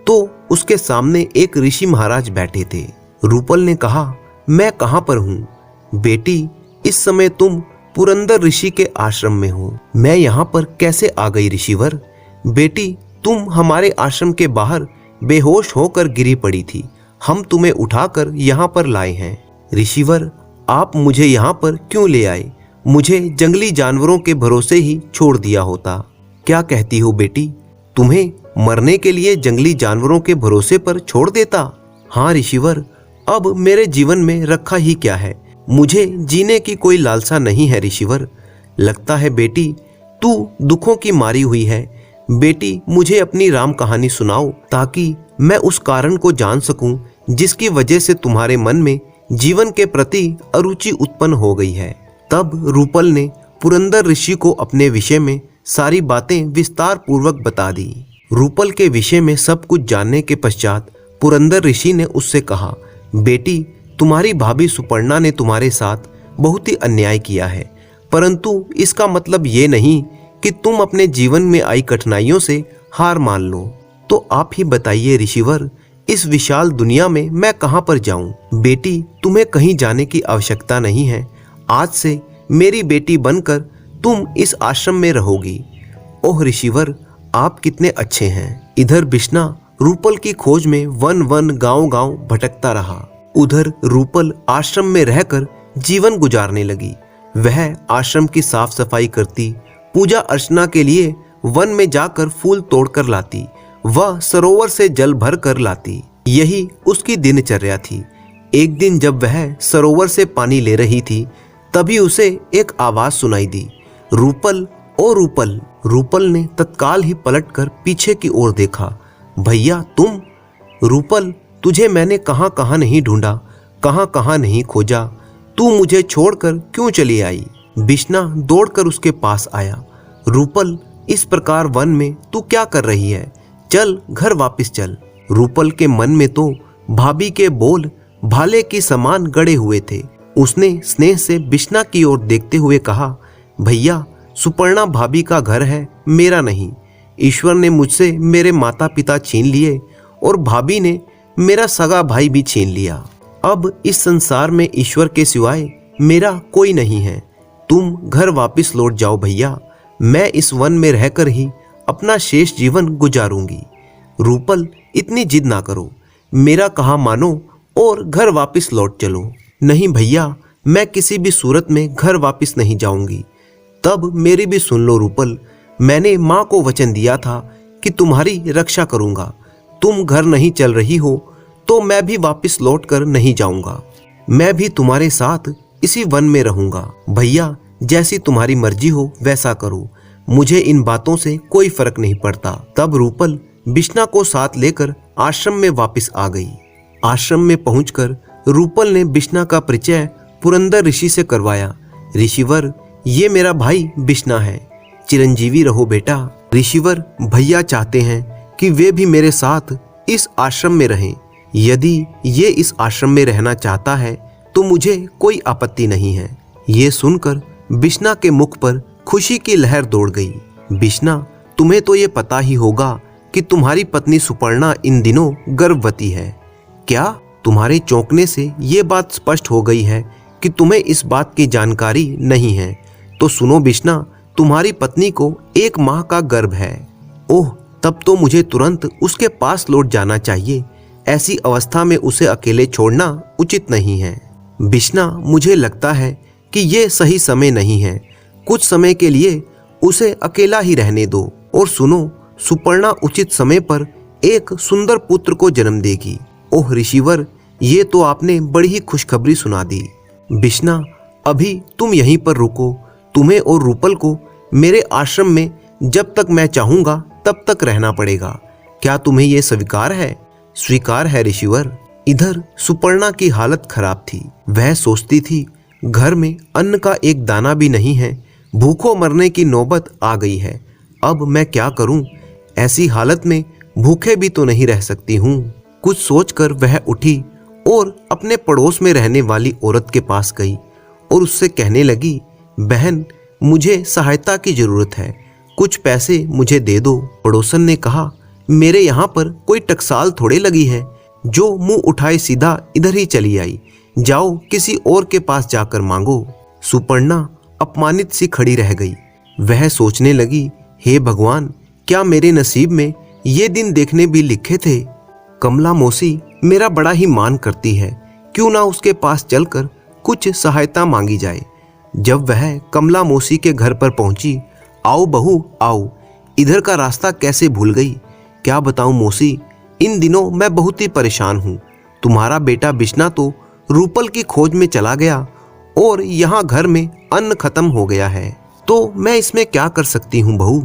तो उसके सामने एक ऋषि महाराज बैठे थे। रूपल ने कहा, मैं कहाँ पर हूँ? बेटी, इस समय तुम पुरंदर ऋषि के आश्रम में हो। मैं यहाँ पर कैसे आ गई ऋषिवर? बेटी, तुम हमारे आश्रम के बाहर बेहोश होकर गिरी पड़ी थी। हम तुम्हें उठाकर यहाँ पर लाए हैं। ऋषिवर, आप मुझे यहाँ पर क्यों ले आए? मुझे जंगली जानवरों के भरोसे ही छोड़ दिया होता। क्या कहती हो बेटी? तुम्हें मरने के लिए जंगली जानवरों के भरोसे पर छोड़ देता? हाँ ऋषिवर, अब मेरे जीवन में रखा ही क्या है। मुझे जीने की कोई लालसा नहीं है ऋषिवर। लगता है बेटी तू दुखों की मारी हुई है। बेटी, मुझे अपनी राम कहानी सुनाओ ताकि मैं उस कारण को जान सकूं जिसकी वजह से तुम्हारे मन में जीवन के प्रति अरुचि उत्पन्न हो गई है। तब रूपल ने पुरंदर ऋषि को अपने विषय में सारी बातें विस्तार पूर्वक बता दी। रूपल के विषय में सब कुछ जानने के पश्चात पुरंदर ऋषि ने उससे कहा, बेटी, तुम्हारी भाभी सुपर्णा ने तुम्हारे साथ बहुत ही अन्याय किया है, परंतु इसका मतलब ये नहीं कि तुम अपने जीवन में आई कठिनाइयों से हार मान लो। तो आप ही बताइए ऋषिवर, इस विशाल दुनिया में मैं कहाँ पर जाऊं? बेटी, तुम्हें कहीं जाने की आवश्यकता नहीं है। आज से मेरी बेटी बनकर तुम इस आश्रम में रहोगी। ओह ऋषिवर, आप कितने अच्छे हैं। इधर बिश्ना रूपल की खोज में वन वन गांव गांव भटकता रहा। उधर रूपल आश्रम में रहकर जीवन गुजारने लगी। वह आश्रम की साफ सफाई करती, पूजा अर्चना के लिए वन में जाकर फूल तोड़कर लाती, वह सरोवर से जल भर कर लाती। यही उसकी दिनचर्या थी। एक दिन जब वह सरोवर से पानी ले रही थी तभी उसे एक आवाज सुनाई दी, रूपल, ओ रूपल। रूपल ने तत्काल ही पलटकर पीछे की ओर देखा। भैया तुम? रूपल, तुझे मैंने कहाँ कहाँ नहीं ढूंढा, कहाँ कहाँ नहीं खोजा। तू मुझे छोड़कर क्यों चली आई? बिश्ना दौड़कर उसके पास आया। रूपल, इस प्रकार वन में तू क्या कर रही है? चल घर वापस चल। रूपल के मन में तो भाभी के बोल भाले की समान गड़े हुए थे। उसने स्नेह से बिश्ना की ओर देखते हुए कहा, भैया, सुपर्णा भाभी का घर है, मेरा नहीं। ईश्वर ने मुझसे मेरे माता पिता छीन लिए और भाभी ने मेरा सगा भाई भी छीन लिया। अब इस संसार में ईश्वर के सिवाय मेरा कोई नहीं है। तुम घर वापस लौट जाओ भैया। मैं इस वन में रहकर ही अपना शेष जीवन गुजारूंगी। रूपल, इतनी जिद ना करो, मेरा कहा मानो और घर वापस लौट चलो। नहीं भैया, मैं किसी भी सूरत में घर वापस नहीं जाऊंगी। तब मेरी भी सुन लो रूपल, मैंने माँ को वचन दिया था कि तुम्हारी रक्षा करूंगा। तुम घर नहीं चल रही हो तो मैं भी वापस लौट कर नहीं जाऊंगा। मैं भी तुम्हारे साथ इसी वन में रहूंगा। भैया, जैसी तुम्हारी मर्जी हो वैसा करो, मुझे इन बातों से कोई फर्क नहीं पड़ता। तब रूपल बिश्ना को साथ लेकर आश्रम में वापस आ गई। आश्रम में पहुंचकर रूपल ने बिश्ना का परिचय पुरंदर ऋषि से करवाया। ऋषिवर, ये मेरा भाई बिश्ना है, चिरंजीवी रहो बेटा। ऋषिवर, भैया चाहते हैं कि वे भी मेरे साथ इस आश्रम में रहें। यदि ये इस आश्रम में रहना चाहता है तो मुझे कोई आपत्ति नहीं है। ये सुनकर बिश्ना के मुख पर खुशी की लहर दौड़ गई। बिश्ना, तुम्हें तो ये पता ही होगा कि तुम्हारी पत्नी सुपर्णा इन दिनों गर्भवती है। क्या? तुम्हारे चौंकने से ये बात स्पष्ट हो गई है कि तुम्हें इस बात की जानकारी नहीं है। तो सुनो बिश्ना, तुम्हारी पत्नी को 1 माह का गर्भ है। ओह, तब तो मुझे तुरंत उसके पास लौट जाना चाहिए। ऐसी अवस्था में उसे अकेले छोड़ना उचित नहीं है। बिश्ना, मुझे लगता है कि ये सही समय नहीं है। कुछ समय के लिए उसे अकेला ही रहने दो। और सुनो, सुपर्णा उचित समय पर एक सुंदर पुत्र को जन्म देगी। ओह ऋषिवर, ये तो आपने बड़ी ही खुशखबरी सुना दी। बिश्ना, अभी तुम यहीं पर रुको। तुम्हें और रूपल को मेरे आश्रम में जब तक मैं चाहूंगा तब तक रहना पड़ेगा। क्या तुम्हें यह स्वीकार है? स्वीकार है ऋषिवर। इधर सुपर्णा की हालत खराब थी। वह सोचती थी घर में अन्न का एक दाना भी नहीं है, भूखों मरने की नौबत आ गई है। अब मैं क्या करूं? ऐसी हालत में भूखे भी तो नहीं रह सकती हूँ। कुछ सोचकर वह उठी और अपने पड़ोस में रहने वाली औरत के पास गई और उससे कहने लगी, बहन, मुझे सहायता की जरूरत है, कुछ पैसे मुझे दे दो। पड़ोसन ने कहा, मेरे यहाँ पर कोई टकसाल थोड़े लगी है जो मुंह उठाए सीधा इधर ही चली आई। जाओ किसी और के पास जाकर मांगो। सुपर्णा अपमानित सी खड़ी रह गई। वह सोचने लगी, हे भगवान, क्या मेरे नसीब में ये दिन देखने भी लिखे थे? कमला मौसी मेरा बड़ा ही मान करती है, क्यों ना उसके पास चलकर कुछ सहायता मांगी जाए। जब वह कमला मौसी के घर पर पहुंची, आओ बहू आओ, इधर का रास्ता कैसे भूल गई? क्या बताऊं मौसी, इन दिनों मैं बहुत ही परेशान हूँ। तुम्हारा बेटा बिश्ना तो रूपल की खोज में चला गया और यहाँ घर में अन्न खत्म हो गया है, तो मैं इसमें क्या कर सकती हूँ बहू?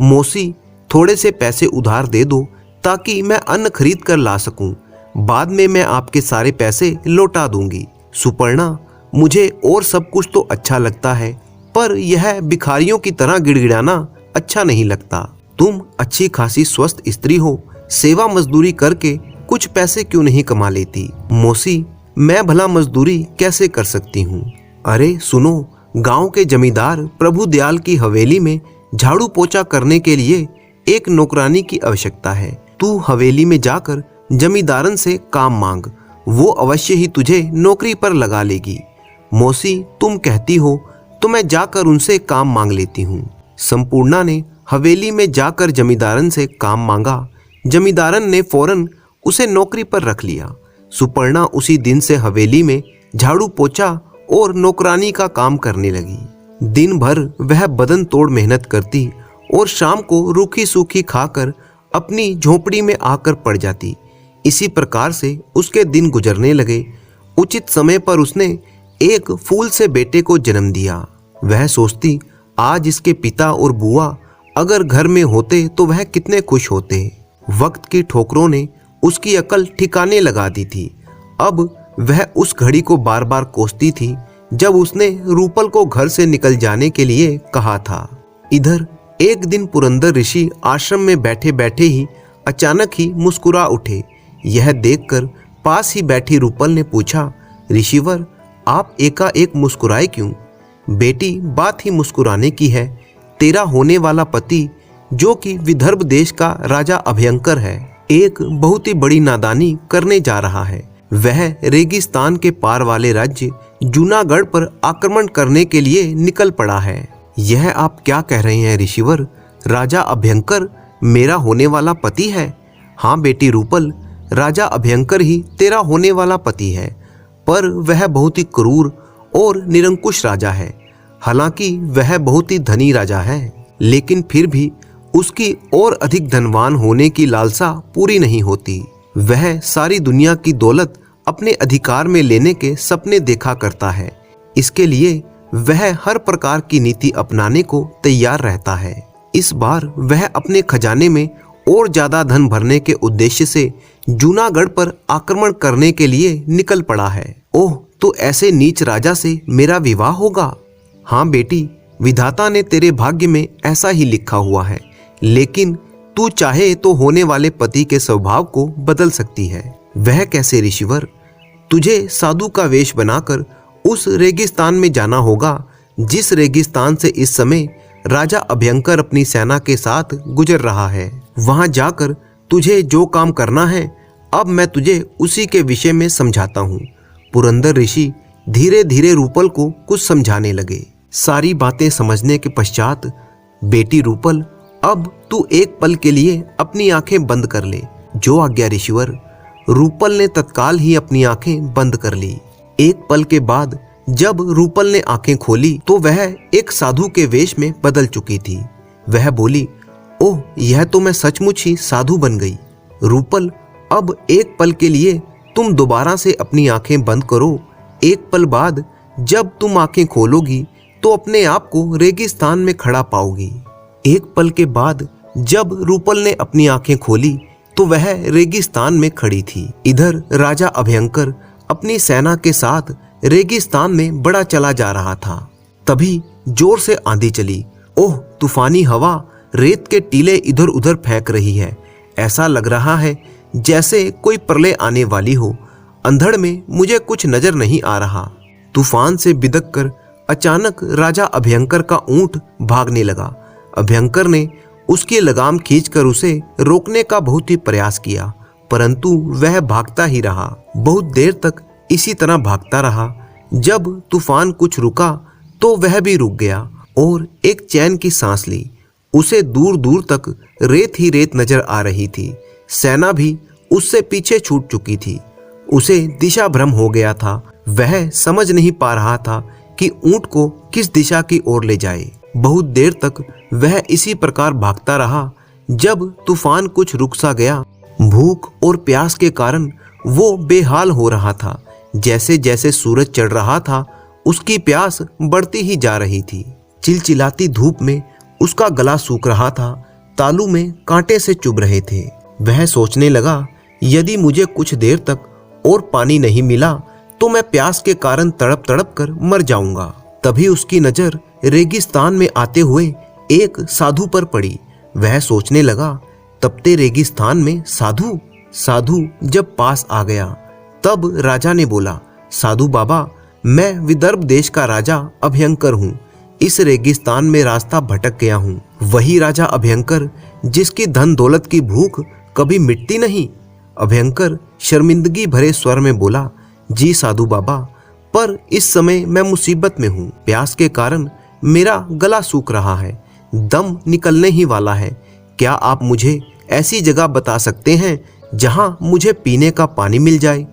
मौसी थोड़े से पैसे उधार दे दो ताकि मैं अन्न खरीद कर ला सकूं। बाद में मैं आपके सारे पैसे लौटा दूंगी। सुपर्णा, मुझे और सब कुछ तो अच्छा लगता है, पर यह भिखारियों की तरह गिड़गिड़ाना अच्छा नहीं लगता। तुम अच्छी खासी स्वस्थ स्त्री हो, सेवा मजदूरी करके कुछ पैसे क्यों नहीं कमा लेती? मौसी, मैं भला मजदूरी कैसे कर सकती हूँ? अरे सुनो, गांव के जमींदार प्रभु दयाल की हवेली में झाड़ू पोछा करने के लिए एक नौकरानी की आवश्यकता है। तू हवेली में जाकर जमींदारन से काम मांग, वो अवश्य ही तुझे नौकरी पर लगा लेगी। मौसी, तुम कहती हो तो मैं जाकर उनसे काम मांग लेती हूँ। संपूर्णा ने हवेली में जाकर जमींदारन से काम मांगा। जमींदारन ने फौरन उसे नौकरी पर रख लिया। सुपर्णा उसी दिन से हवेली में झाड़ू पोछा और नौकरानी का काम करने लगी। दिन भर वह बदन तोड़ मेहनत करती और शाम को रूखी सूखी खाकर अपनी झोपड़ी में आकर पड़ जाती। इसी प्रकार से उसके दिन गुजरने लगे। उचित समय पर उसने एक फूल से बेटे को जन्म दिया। वह सोचती, आज इसके पिता और बुआ अगर घर में होते तो वह कितने खुश होते। वक्त की ठोकरों ने उसकी अकल ठिकाने लगा दी थी। अब वह उस घड़ी को बार बार कोसती थी जब उसने रूपल को घर से निकल जाने के लिए कहा था। इधर एक दिन पुरंदर ऋषि आश्रम में बैठे बैठे ही अचानक ही मुस्कुरा उठे। यह देखकर पास ही बैठी रूपल ने पूछा, ऋषिवर, आप एकाएक मुस्कुराए क्यों? बेटी, बात ही मुस्कुराने की है। तेरा होने वाला पति, जो कि विदर्भ देश का राजा अभयंकर है, एक बहुत ही बड़ी नादानी करने जा रहा है। वह रेगिस्तान के पार वाले राज्य जूनागढ़ पर आक्रमण करने के लिए निकल पड़ा है। यह आप क्या कह रहे हैं ऋषिवर? राजा अभयंकर मेरा होने वाला पति है? हाँ बेटी रूपल, राजा अभयंकर ही तेरा होने वाला पति है, पर वह बहुत ही क्रूर और निरंकुश राजा है। हालांकि वह बहुत ही धनी राजा है, लेकिन फिर भी उसकी और अधिक धनवान होने की लालसा पूरी नहीं होती। वह सारी दुनिया की दौलत अपने अधिकार में लेने के सपने देखा करता है। इसके लिए वह हर प्रकार की नीति अपनाने को तैयार रहता है। इस बार वह अपने खजाने में और ज्यादा धन भरने के उद्देश्य से जूनागढ़ पर आक्रमण करने के लिए निकल पड़ा है। ओह, तो ऐसे नीच राजा से मेरा विवाह होगा? हाँ बेटी, विधाता ने तेरे भाग्य में ऐसा ही लिखा हुआ है, लेकिन तू चाहे तो होने वाले पति के स्वभाव को बदल सकती है। वह कैसे ऋषिवर? तुझे साधु का वेश बनाकर उस रेगिस्तान में जाना होगा, जिस रेगिस्तान से इस समय राजा अभयंकर अपनी सेना के साथ गुजर रहा है। वहां जाकर तुझे जो काम करना है, अब मैं तुझे उसी के विषय में समझाता हूँ। पुरंदर ऋषि धीरे धीरे रूपल को कुछ समझाने लगे। सारी बातें समझने के पश्चात, बेटी रूपल, अब तू एक पल के लिए अपनी आंखें बंद कर ले। जो आज्ञा ऋषिवर। रूपल ने तत्काल ही अपनी आंखें बंद कर ली। एक पल के बाद जब रूपल ने आंखें खोली तो वह एक साधु के वेश में बदल चुकी थी। वह बोली, ओह, यह तो मैं सचमुच ही साधु बन गई। रूपल, अब एक पल के लिए तुम दोबारा से अपनी आंखें बंद करो। एक पल बाद जब तुम आंखें खोलोगी तो अपने आप को रेगिस्तान में खड़ा पाओगी। एक पल के बाद जब रूपल ने अपनी आंखें खोली तो वह रेगिस्तान में खड़ी थी। इधर राजा अभयंकर अपनी सेना के साथ रेगिस्तान में बढ़ा चला जा रहा था। तभी जोर से आंधी चली। ओह, तूफानी हवा रेत के टीले इधर उधर फेंक रही है। ऐसा लग रहा है जैसे कोई प्रलय आने वाली हो। अंधड़ में मुझे कुछ नजर नहीं आ रहा। तूफान से बिदक कर अचानक राजा अभयंकर का ऊंट भागने लगा। अभयंकर ने उसकी लगाम खींचकर उसे रोकने का बहुत ही प्रयास किया, परंतु वह भागता ही रहा। बहुत देर तक इसी तरह भागता रहा। जब तूफान कुछ रुका तो वह भी रुक गया और एक चैन की सांस ली। उसे दूर दूर तक रेत ही रेत नजर आ रही थी। सेना भी उससे पीछे छूट चुकी थी। उसे दिशा भ्रम हो गया था। वह समझ नहीं पा रहा था कि ऊंट को किस दिशा की ओर ले जाए। बहुत देर तक वह इसी प्रकार भागता रहा। जब तूफान कुछ रुक सा गया, भूख और प्यास के कारण वो बेहाल हो रहा था। जैसे जैसे सूरज चढ़ रहा था, उसकी प्यास बढ़ती ही जा रही थी। चिलचिलाती धूप में उसका गला सूख रहा था। तालू में कांटे से चुभ रहे थे। वह सोचने लगा, यदि मुझे कुछ देर तक और पानी नहीं मिला तो मैं प्यास के कारण तड़प तड़प कर मर जाऊंगा। तभी उसकी नजर रेगिस्तान में आते हुए एक साधु पर पड़ी। वह सोचने लगा, तपते रेगिस्तान में साधु। साधु जब पास आ गया तब राजा ने बोला, साधु बाबा, मैं विदर्भ देश का राजा अभयंकर हूँ। इस रेगिस्तान में रास्ता भटक गया हूँ। वही राजा अभयंकर जिसकी धन दौलत की भूख कभी मिटती नहीं। अभयंकर शर्मिंदगी भरे स्वर में बोला, जी साधु बाबा, पर इस समय मैं मुसीबत में हूँ। प्यास के कारण मेरा गला सूख रहा है, दम निकलने ही वाला है। क्या आप मुझे ऐसी जगह बता सकते हैं जहाँ मुझे पीने का पानी मिल जाए?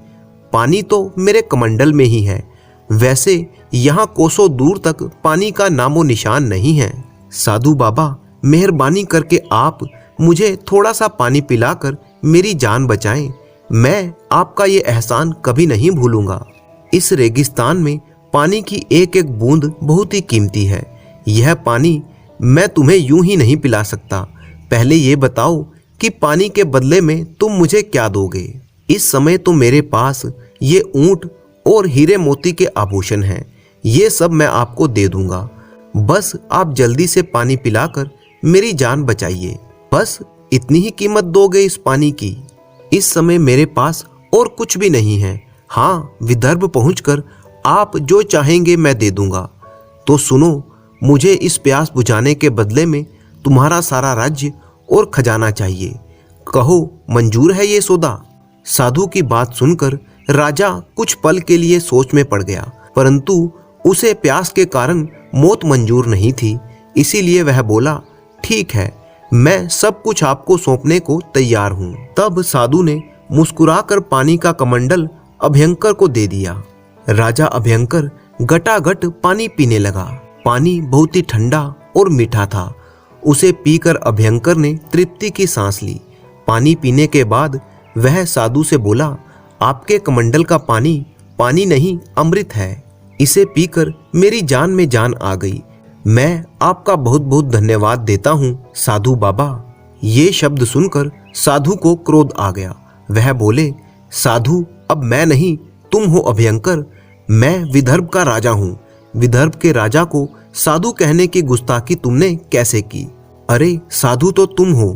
पानी तो मेरे कमंडल में ही है। वैसे यहाँ कोसों दूर तक पानी का नामो निशान नहीं है। साधु बाबा, मेहरबानी करके आप मुझे थोड़ा सा पानी पिलाकर मेरी जान बचाएं। मैं आपका ये एहसान कभी नहीं भूलूंगा। इस रेगिस्तान में पानी की एक एक बूंद बहुत ही कीमती है। यह पानी मैं तुम्हें यूं ही नहीं पिला सकता। पहले ये बताओ कि पानी के बदले में तुम मुझे क्या दोगे? इस समय तो मेरे पास ये ऊंट और हीरे मोती के आभूषण हैं। ये सब मैं आपको दे दूंगा। बस आप जल्दी से पानी पिलाकर मेरी जान बचाइए। बस इतनी ही कीमत दोगे इस पानी की? इस समय मेरे पास और कुछ भी नहीं है। हाँ, विदर्भ पहुंचकर आप जो चाहेंगे मैं दे दूंगा। तो सुनो, मुझे इस प्यास बुझाने के बदले में तुम्हारा सारा राज्य और खजाना चाहिए। कहो, मंजूर है ये सौदा? साधु की बात सुनकर राजा कुछ पल के लिए सोच में पड़ गया, परंतु उसे प्यास के कारण मौत मंजूर नहीं थी। इसीलिए वह बोला, ठीक है, मैं सब कुछ आपको सौंपने को तैयार हूँ। तब साधु ने मुस्कुराकर पानी का कमंडल अभयंकर को दे दिया। राजा अभयंकर गटागट पानी पीने लगा। पानी बहुत ही ठंडा और मीठा था। उसे पीकर अभयंकर ने तृप्ति की सांस ली। पानी पीने के बाद वह साधु से बोला, आपके कमंडल का पानी पानी नहीं, अमृत है। इसे पीकर मेरी जान में जान आ गई। मैं आपका बहुत बहुत धन्यवाद देता हूँ साधु बाबा। ये शब्द सुनकर साधु को क्रोध आ गया। वह बोले, साधु, अब मैं नहीं, तुम हो अभयंकर। मैं विदर्भ का राजा हूँ। विदर्भ के राजा को साधु कहने की गुस्ताखी तुमने कैसे की? अरे साधु तो तुम हो।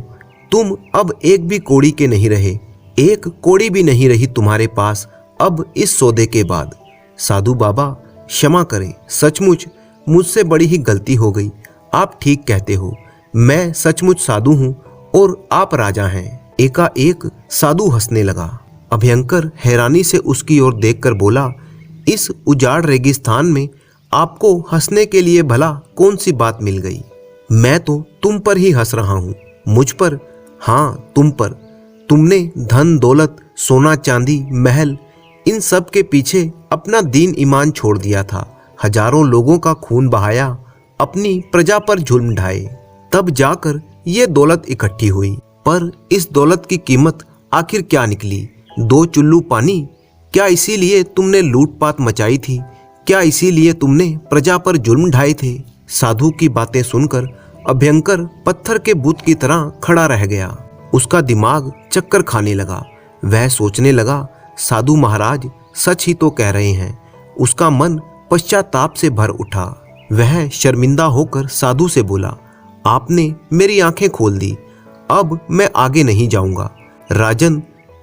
तुम अब एक भी कौड़ी के नहीं रहे। एक कौड़ी भी नहीं रही तुम्हारे पास अब इस सौदे के बाद। साधु बाबा, क्षमा करें, सचमुच मुझसे बड़ी ही गलती हो गई। आप ठीक कहते हो, मैं सचमुच साधु हूँ और आप राजा हैं। एकाएक साधु हंसने लगा। अभयंकर हैरानी से उसकी ओर देखकर बोला, इस उजाड़ रेगिस्तान में आपको हंसने के लिए भला कौन सी बात मिल गई? मैं तो तुम पर ही हंस रहा हूँ। मुझ पर? हाँ, तुम पर। तुमने धन दौलत, सोना चांदी, महल, इन सब के पीछे अपना दीन ईमान छोड़ दिया था। हजारों लोगों का खून बहाया, अपनी प्रजा पर जुल्म ढाए, तब जाकर ये दौलत इकट्ठी हुई। पर इस दौलत की कीमत आखिर क्या निकली? 2 चुल्लू पानी। क्या इसीलिए तुमने लूटपाट मचाई थी? क्या इसीलिए तुमने प्रजा पर जुल्म ढाए थे? साधु की बातें सुनकर अभयंकर पत्थर के बुत की तरह खड़ा रह गया। उसका दिमाग चक्कर खाने लगा। वह सोचने लगा, साधु महाराज सच ही तो कह रहे हैं। उसका मन पश्चाताप से भर उठा। वह शर्मिंदा होकर साधु से बोला, आपने मेरी आंखें खोल दी। अब मैं आगे नहीं जाऊंगा। राजन,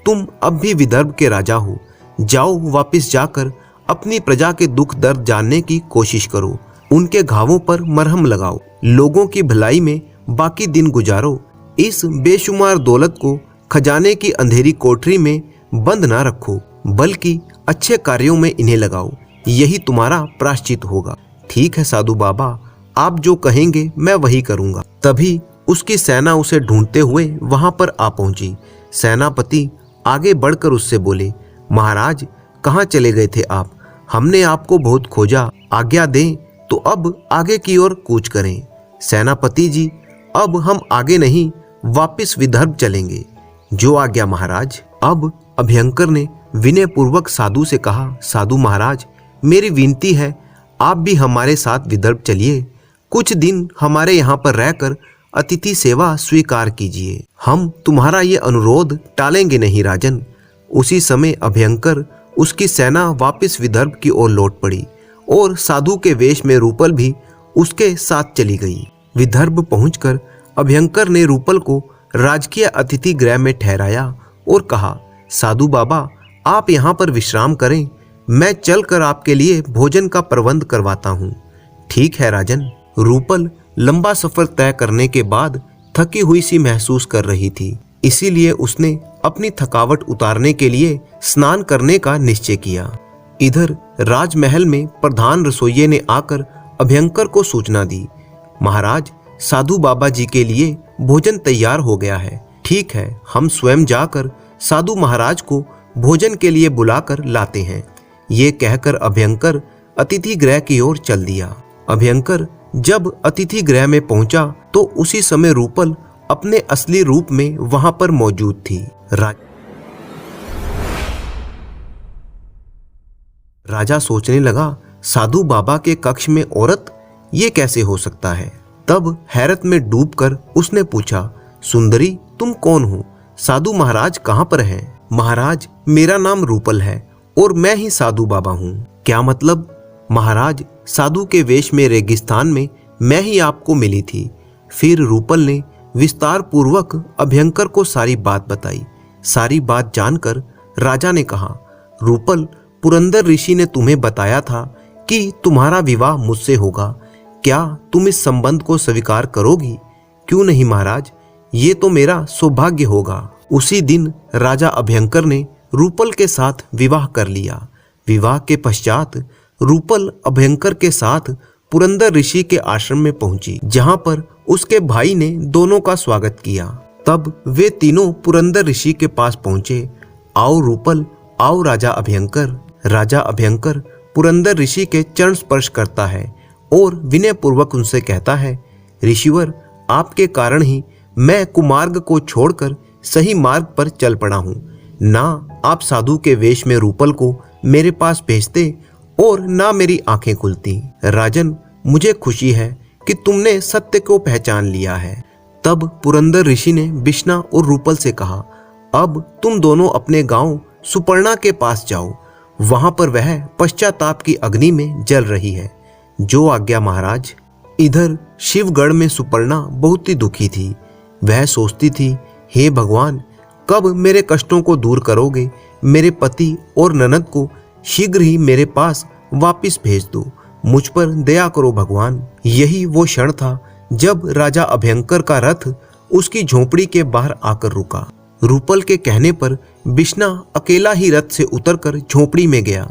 तुम अब भी विदर्भ के राजा हो। जाओ, वापस जाकर अपनी प्रजा के दुख दर्द जानने की कोशिश करो। उनके घावों पर मरहम लगाओ। लोगों की भलाई में बाकी दिन गुजारो। इस बेशुमार दौलत को खजाने की अंधेरी कोठरी में बंद ना रखो, बल्कि अच्छे कार्यों में इन्हें लगाओ। यही तुम्हारा प्रायश्चित होगा। ठीक है साधु बाबा, आप जो कहेंगे मैं वही करूंगा। तभी उसकी सेना उसे ढूंढते हुए वहां पर आ पहुंची। सेनापति आगे बढ़कर उससे बोले, महाराज, कहाँ चले गए थे आप? हमने आपको बहुत खोजा। आज्ञा दें तो अब आगे की ओर कूच करें। सेनापति जी, अब हम आगे नहीं, वापस विदर्भ चलेंगे। जो आज्ञा महाराज। अब अभयंकर ने विनय पूर्वक साधु से कहा, साधु महाराज, मेरी विनती है, आप भी हमारे साथ विदर्भ चलिए। कुछ दिन हमारे यहाँ पर रहकर अतिथि सेवा स्वीकार कीजिए। हम तुम्हारा ये अनुरोध टालेंगे नहीं राजन। उसी समय अभयंकर, उसकी सेना वापस विदर्भ की ओर लौट पड़ी और साधु के वेश में रूपल भी उसके साथ चली गई। विदर्भ पहुंचकर अभयंकर ने रूपल को राजकीय अतिथि गृह में ठहराया और कहा, साधु बाबा, आप यहाँ पर विश्राम करें, मैं चलकर आपके लिए भोजन का प्रबंध करवाता हूँ। ठीक है राजन। रूपल लंबा सफर तय करने के बाद थकी हुई सी महसूस कर रही थी, इसीलिए उसने अपनी थकावट उतारने के लिए स्नान करने का निश्चय किया। इधर राजमहल में प्रधान रसोइये ने आकर अभयंकर को सूचना दी, महाराज, साधु बाबा जी के लिए भोजन तैयार हो गया है। ठीक है, हम स्वयं जाकर साधु महाराज को भोजन के लिए बुलाकर लाते हैं। ये कहकर अभयंकर अतिथि गृह की ओर चल दिया। अभयंकर जब अतिथि गृह में पहुंचा तो उसी समय रूपल अपने असली रूप में वहां पर मौजूद थी। राजा सोचने लगा, साधु बाबा के कक्ष में औरत, ये कैसे हो सकता है? तब हैरत में डूबकर उसने पूछा, सुंदरी, तुम कौन हो? साधु महाराज कहाँ पर हैं? महाराज, मेरा नाम रूपल है और मैं ही साधु बाबा हूँ। क्या मतलब? महाराज, साधु के वेश में रेगिस्तान में मैं ही आपको मिली थी। फिर रूपल ने विस्तार पूर्वक अभयंकर को सारी बात बताई। सारी बात जानकर राजा ने कहा, रूपल, पुरंदर ऋषि ने तुम्हें बताया था कि तुम्हारा विवाह मुझसे होगा। क्या तुम इस संबंध को स्वीकार करोगी? क्यों नहीं महाराज, ये तो मेरा सौभाग्य होगा। उसी दिन राजा अभयंकर ने रूपल के साथ विवाह कर लिया। विवाह के पश्चात रूपल अभयंकर के साथ पुरंदर ऋषि के आश्रम में पहुंची, जहां पर उसके भाई ने दोनों का स्वागत किया। तब वे तीनों पुरंदर ऋषि के पास पहुंचे। आओ रूपल, आओ राजा अभयंकर। राजा अभयंकर पुरंदर ऋषि के चरण स्पर्श करता है और विनय पूर्वक उनसे कहता है, ऋषिवर, आपके कारण ही मैं कुमार्ग को छोड़कर सही मार्ग पर चल पड़ा हूँ। ना आप साधु के वेश में रूपल को मेरे पास भेजते और ना मेरी आंखें खुलती। राजन, मुझे खुशी है कि तुमने सत्य को पहचान लिया है। तब पुरंदर ऋषि ने बिश्ना और रूपल से कहा, अब तुम दोनों अपने गांव सुपर्णा के पास जाओ। वहां पर वह पश्चाताप की अग्नि में जल रही है। जो आज्ञा महाराज। इधर शिवगढ़ में सुपर्णा बहुत ही दुखी थी। वह सोचती थी, हे भगवान, कब मेरे कष्टों को दूर करोगे? मेरे पति और ननद को शीघ्र ही मेरे पास वापस भेज दो। मुझ पर दया करो भगवान। यही वो क्षण था जब राजा अभयंकर का रथ उसकी झोपड़ी के बाहर आकर रुका। रूपल के कहने पर बिश्ना अकेला ही रथ से उतरकर झोपड़ी में गया।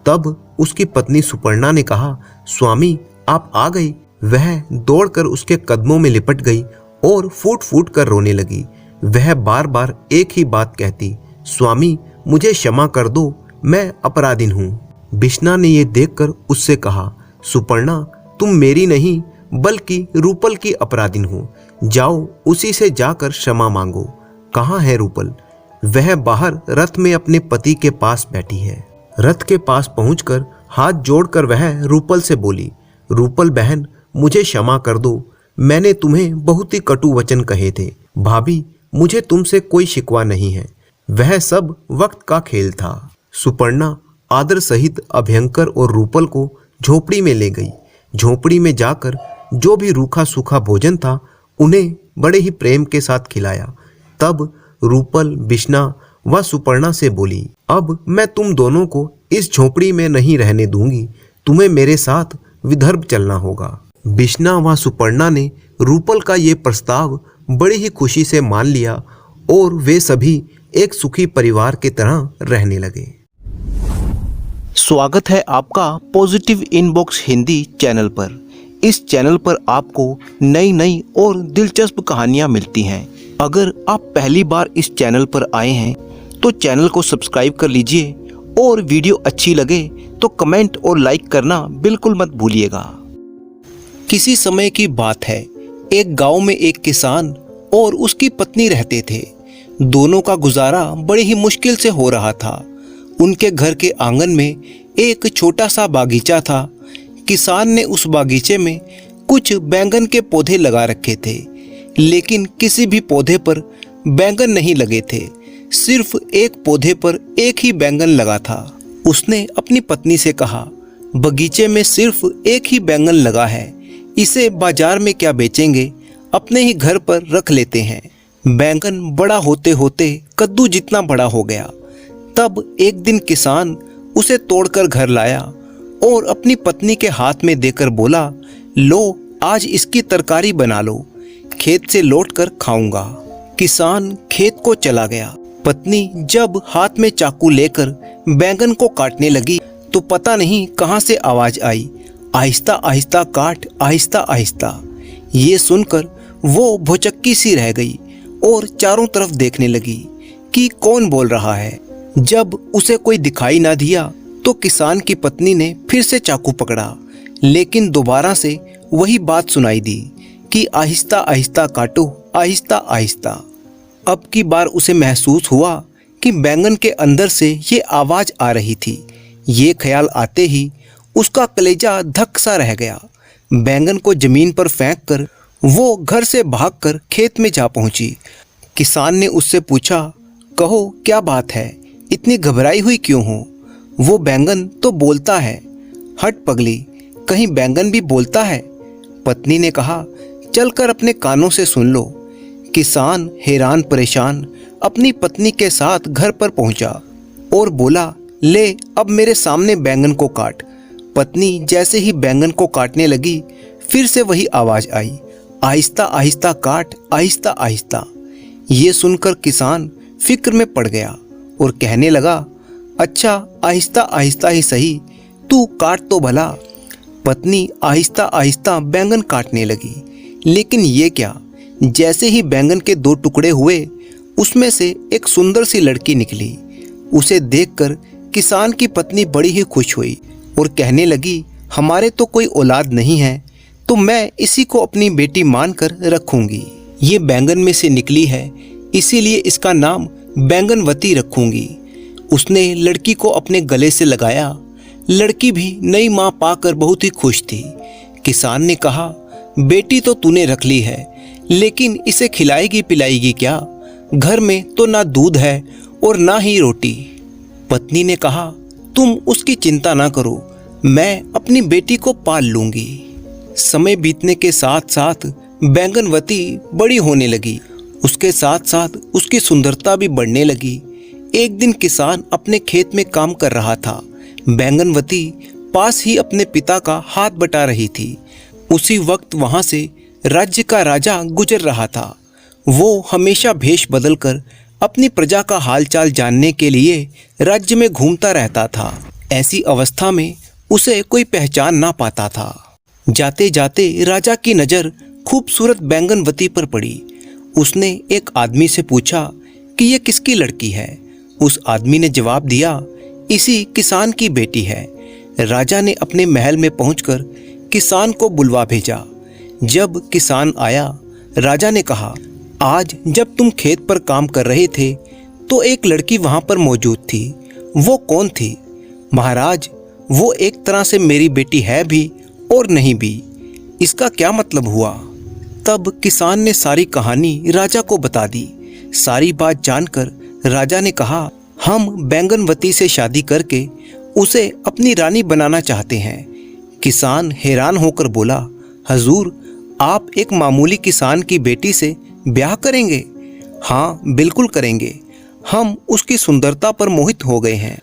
तब उसकी पत्नी सुपर्णा ने कहा, स्वामी, आप आ गए। वह दौड़कर उसके कदमों में लिपट गई और फूट फूट कर रोने लगी। वह बार बार एक ही बात कहती, स्वामी, मुझे क्षमा कर दो, मैं अपराधीन हूँ। बिश्ना ने यह देखकर उससे कहा, सुपर्णा, तुम मेरी नहीं बल्कि रूपल की अपराधीन हो। जाओ, उसी से जाकर क्षमा मांगो। कहाँ है रूपल? वह बाहर रथ में अपने पति के पास बैठी है। रथ के पास पहुंचकर हाथ जोड़कर वह रूपल से बोली, रूपल बहन, मुझे क्षमा कर दो। मैंने तुम्हें बहुत ही कटु वचन कहे थे। भाभी, मुझे तुमसे कोई शिकवा नहीं है। वह सब वक्त का खेल था। सुपर्णा आदर सहित अभयंकर और रूपल को झोपड़ी में ले गई। झोपड़ी में जाकर जो भी रूखा सूखा भोजन था उन्हें बड़े ही प्रेम के साथ खिलाया। तब रूपल बिश्ना व सुपर्णा से बोली, अब मैं तुम दोनों को इस झोपड़ी में नहीं रहने दूंगी, तुम्हें मेरे साथ विदर्भ चलना होगा। बिश्ना व सुपर्णा ने रूपल का ये प्रस्ताव बड़ी ही खुशी से मान लिया और वे सभी एक सुखी परिवार की तरह रहने लगे। स्वागत है आपका पॉजिटिव इनबॉक्स हिंदी चैनल पर। इस चैनल पर आपको नई नई और दिलचस्प कहानियाँ मिलती हैं। अगर आप पहली बार इस चैनल पर आए हैं तो चैनल को सब्सक्राइब कर लीजिए और वीडियो अच्छी लगे तो कमेंट और लाइक करना बिल्कुल मत भूलिएगा। किसी समय की बात है, एक गांव में एक किसान और उसकी पत्नी रहते थे। दोनों का गुजारा बड़ी ही मुश्किल से हो रहा था। उनके घर के आंगन में एक छोटा सा बागीचा था। किसान ने उस बागीचे में कुछ बैंगन के पौधे लगा रखे थे, लेकिन किसी भी पौधे पर बैंगन नहीं लगे थे। सिर्फ एक पौधे पर एक ही बैंगन लगा था। उसने अपनी पत्नी से कहा, बगीचे में सिर्फ एक ही बैंगन लगा है, इसे बाजार में क्या बेचेंगे, अपने ही घर पर रख लेते हैं। बैंगन बड़ा होते होते कद्दू जितना बड़ा हो गया। तब एक दिन किसान उसे तोड़कर घर लाया और अपनी पत्नी के हाथ में देकर बोला, लो आज इसकी तरकारी बना लो, खेत से लौटकर खाऊंगा। किसान खेत को चला गया। पत्नी जब हाथ में चाकू लेकर बैंगन को काटने लगी तो पता नहीं कहां से आवाज आई, आहिस्ता आहिस्ता काट, आहिस्ता आहिस्ता। ये सुनकर वो भौचक्की सी रह गई और चारों तरफ देखने लगी कि कौन बोल रहा है। जब उसे कोई दिखाई ना दिया तो किसान की पत्नी ने फिर से चाकू पकड़ा, लेकिन दोबारा से वही बात सुनाई दी कि आहिस्ता आहिस्ता काटो, आहिस्ता आहिस्ता। अब की बार उसे महसूस हुआ कि बैंगन के अंदर से ये आवाज़ आ रही थी। ये ख्याल आते ही उसका कलेजा धक सा रह गया। बैंगन को जमीन पर फेंक कर वो घर से भागकर खेत में जा पहुंची। किसान ने उससे पूछा, कहो क्या बात है, इतनी घबराई हुई क्यों हो? वो बैंगन तो बोलता है। हट पगली, कहीं बैंगन भी बोलता है? पत्नी ने कहा, चलकर अपने कानों से सुन लो। किसान हैरान परेशान अपनी पत्नी के साथ घर पर पहुंचा और बोला, ले अब मेरे सामने बैंगन को काट। पत्नी जैसे ही बैंगन को काटने लगी, फिर से वही आवाज आई, आहिस्ता आहिस्ता काट, आहिस्ता आहिस्ता। ये सुनकर किसान फिक्र में पड़ गया और कहने लगा, अच्छा आहिस्ता आहिस्ता ही सही, तू काट तो भला। पत्नी आहिस्ता आहिस्ता बैंगन काटने लगी, लेकिन ये क्या, जैसे ही बैंगन के दो टुकड़े हुए उसमें से एक सुंदर सी लड़की निकली। उसे देखकर किसान की पत्नी बड़ी ही खुश हुई और कहने लगी, हमारे तो कोई औलाद नहीं है, तो मैं इसी को अपनी बेटी मानकर रखूंगी। ये बैंगन में से निकली है, इसीलिए इसका नाम बैंगनवती रखूंगी। उसने लड़की को अपने गले से लगाया। लड़की भी नई माँ पाकर बहुत ही खुश थी। किसान ने कहा, बेटी तो तूने रख ली है, लेकिन इसे खिलाएगी पिलाएगी क्या? घर में तो ना दूध है और ना ही रोटी। पत्नी ने कहा, तुम उसकी चिंता ना करो, मैं अपनी बेटी को पाल लूंगी। समय बीतने के साथ साथ बैंगनवती बड़ी होने लगी। उसके साथ साथ उसकी सुंदरता भी बढ़ने लगी। एक दिन किसान अपने खेत में काम कर रहा था। बैंगनवती पास ही अपने पिता का हाथ बटा रही थी। उसी वक्त वहां से राज्य का राजा गुजर रहा था। वो हमेशा भेष बदलकर अपनी प्रजा का हालचाल जानने के लिए राज्य में घूमता रहता था। ऐसी अवस्था में उसे कोई पहचान ना पाता था। जाते जाते राजा की नज़र खूबसूरत बैंगनवती पर पड़ी। उसने एक आदमी से पूछा कि ये किसकी लड़की है। उस आदमी ने जवाब दिया, इसी किसान की बेटी है। राजा ने अपने महल में पहुंचकर किसान को बुलवा भेजा। जब किसान आया, राजा ने कहा, आज जब तुम खेत पर काम कर रहे थे तो एक लड़की वहां पर मौजूद थी, वो कौन थी? महाराज, वो एक तरह से मेरी बेटी है भी और नहीं भी। इसका क्या मतलब हुआ? तब किसान ने सारी कहानी राजा को बता दी। सारी बात जानकर राजा ने कहा, हम बैंगनवती से शादी करके उसे अपनी रानी बनाना चाहते हैं। किसान हैरान होकर बोला, हजूर, आप एक मामूली किसान की बेटी से ब्याह करेंगे? हाँ, बिल्कुल करेंगे। हम उसकी सुंदरता पर मोहित हो गए हैं।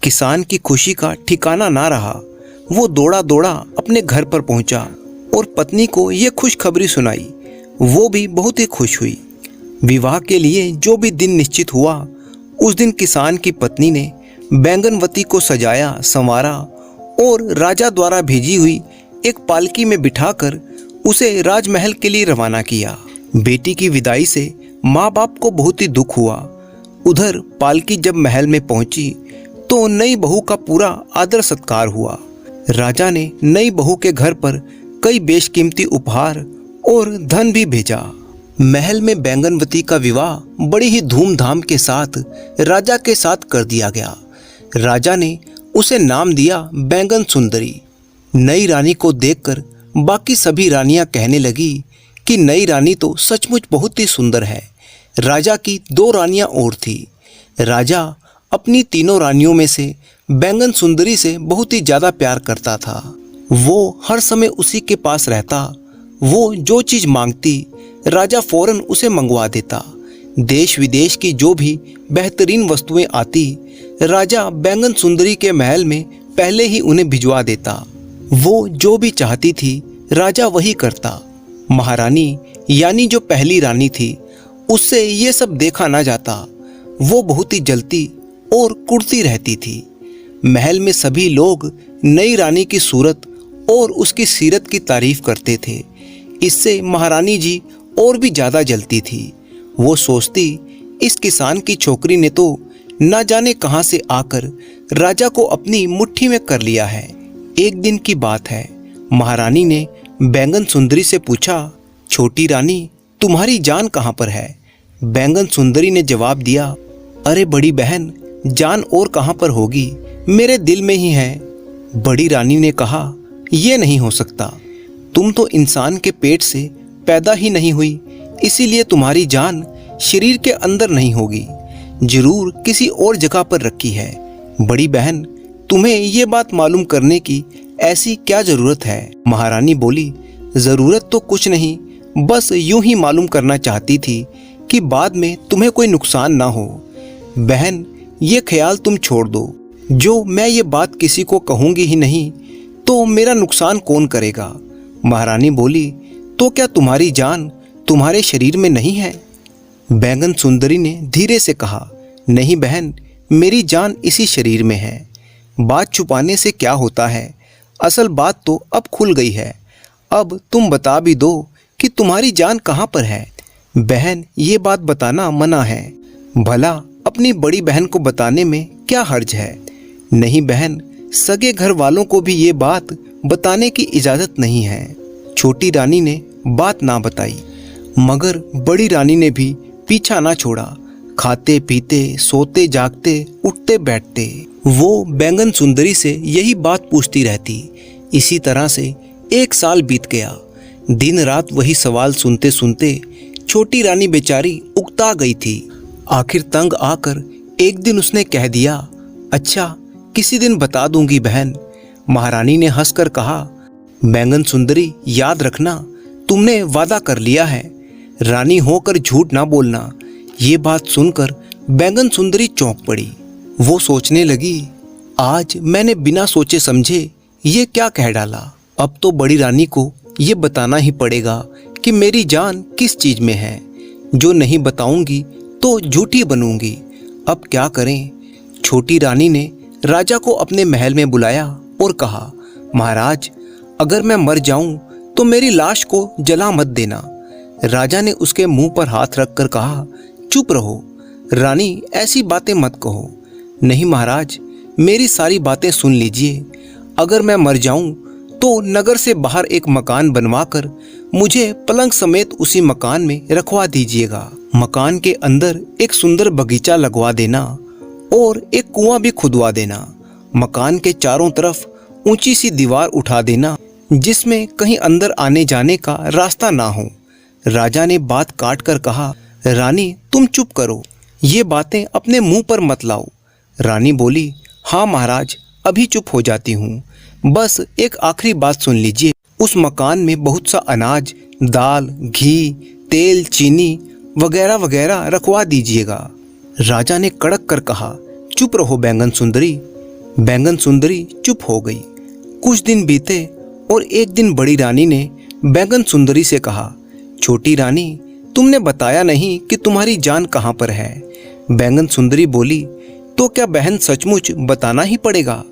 किसान की खुशी का ठिकाना ना रहा। वो दौड़ा दौड़ा अपने घर पर पहुंचा और पत्नी को ये खुशखबरी सुनाई। वो भी बहुत ही खुश हुई। विवाह के लिए जो भी दिन निश्चित हुआ, उस दिन किसान की पत्नी ने बैंगनवती को सजाया संवारा और राजा द्वारा भेजी हुई एक पालकी में बिठाकर उसे राजमहल के लिए रवाना किया। बेटी की विदाई से माँ बाप को बहुत ही दुख हुआ। उधर पालकी जब महल में पहुंची तो नई बहू का पूरा आदर सत्कार हुआ। राजा ने नई बहू के घर पर कई बेशकीमती उपहार और धन भी भेजा। महल में बैंगनवती का विवाह बड़ी ही धूमधाम के साथ राजा के साथ कर दिया गया। राजा ने उसे नाम दिया बैंगन सुंदरी। नई रानी को देखकर बाकी सभी रानियां कहने लगी कि नई रानी तो सचमुच बहुत ही सुंदर है। राजा की 2 रानियां और थी। राजा अपनी तीनों रानियों में से बैंगन सुंदरी से बहुत ही ज़्यादा प्यार करता था। वो हर समय उसी के पास रहता। वो जो चीज़ मांगती राजा फौरन उसे मंगवा देता। देश विदेश की जो भी बेहतरीन वस्तुएं आती, राजा बैंगन सुंदरी के महल में पहले ही उन्हें भिजवा देता। वो जो भी चाहती थी राजा वही करता। महारानी यानी जो पहली रानी थी, उससे ये सब देखा ना जाता। वो बहुत ही जलती और कुड़ती रहती थी। महल में सभी लोग नई रानी की सूरत और उसकी सीरत की तारीफ करते थे। इससे महारानी जी और भी ज़्यादा जलती थी। वो सोचती, इस किसान की छोकरी ने तो ना जाने कहां से आकर राजा को अपनी मुट्ठी में कर लिया है। एक दिन की बात है, महारानी ने बैंगन सुंदरी से पूछा, छोटी रानी, तुम्हारी जान कहां पर है? बैंगन सुंदरी ने जवाब दिया, अरे बड़ी बहन, जान और कहां पर होगी, मेरे दिल में ही है। बड़ी रानी ने कहा, यह नहीं हो सकता। तुम तो इंसान के पेट से पैदा ही नहीं हुई, इसीलिए तुम्हारी जान शरीर के अंदर नहीं होगी, जरूर किसी और जगह पर रखी है। बड़ी बहन, तुम्हें ये बात मालूम करने की ऐसी क्या जरूरत है? महारानी बोली, जरूरत तो कुछ नहीं, बस यूं ही मालूम करना चाहती थी कि बाद में तुम्हें कोई नुकसान ना हो। बहन, ये ख्याल तुम छोड़ दो, जो मैं ये बात किसी को कहूंगी ही नहीं तो मेरा नुकसान कौन करेगा? महारानी बोली, तो क्या तुम्हारी जान तुम्हारे शरीर में नहीं है? बैंगन सुंदरी ने धीरे से कहा, नहीं बहन, मेरी जान इसी शरीर में है। बात छुपाने से क्या होता है, असल बात तो अब खुल गई है। अब तुम बता भी दो कि तुम्हारी जान कहाँ पर है। बहन, ये बात बताना मना है। भला अपनी बड़ी बहन को बताने में क्या हर्ज है? नहीं बहन, सगे घर वालों को भी ये बात बताने की इजाज़त नहीं है। छोटी रानी ने बात ना बताई, मगर बड़ी रानी ने भी पीछा ना छोड़ा। खाते पीते, सोते जागते, उठते बैठते वो बैंगन सुंदरी से यही बात पूछती रहती। इसी तरह से 1 साल बीत गया। दिन रात वही सवाल सुनते सुनते छोटी रानी बेचारी उकता गई थी। आखिर तंग आकर एक दिन उसने कह दिया, अच्छा किसी दिन बता दूंगी बहन। महारानी ने हंसकर कहा, बैंगन सुंदरी, याद रखना, तुमने वादा कर लिया है, रानी होकर झूठ ना बोलना। ये बात सुनकर बैंगन सुंदरी चौंक पड़ी। वो सोचने लगी, आज मैंने बिना सोचे समझे ये क्या कह डाला। अब तो बड़ी रानी को ये बताना ही पड़ेगा कि मेरी जान किस चीज में है। जो नहीं बताऊंगी तो झूठी बनूंगी। अब क्या करें? छोटी रानी ने राजा को अपने महल में बुलाया और कहा, महाराज, अगर मैं मर जाऊं तो मेरी लाश को जला मत देना। राजा ने उसके मुंह पर हाथ रखकर कहा, चुप रहो रानी, ऐसी बातें मत कहो। नहीं महाराज, मेरी सारी बातें सुन लीजिए। अगर मैं मर जाऊं तो नगर से बाहर एक मकान बनवाकर मुझे पलंग समेत उसी मकान में रखवा दीजिएगा। मकान के अंदर एक सुंदर बगीचा लगवा देना और एक कुआं भी खुदवा देना। मकान के चारों तरफ ऊंची सी दीवार उठा देना जिसमें कहीं अंदर आने जाने का रास्ता ना हो। राजा ने बात काट कर कहा, रानी तुम चुप करो, ये बातें अपने मुंह पर मत लाओ। रानी बोली, हाँ महाराज, अभी चुप हो जाती हूँ। बस एक आखिरी बात सुन लीजिए। उस मकान में बहुत सा अनाज, दाल, घी, तेल, चीनी वगैरह वगैरह रखवा दीजिएगा। राजा ने कड़क कर कहा, चुप रहो बैंगन सुंदरी। बैंगन सुंदरी चुप हो गई। कुछ दिन बीते और एक दिन बड़ी रानी ने बैंगन सुंदरी से कहा, छोटी रानी, तुमने बताया नहीं कि तुम्हारी जान कहाँ पर है। बैंगन सुंदरी बोली, तो क्या बहन सचमुच बताना ही पड़ेगा?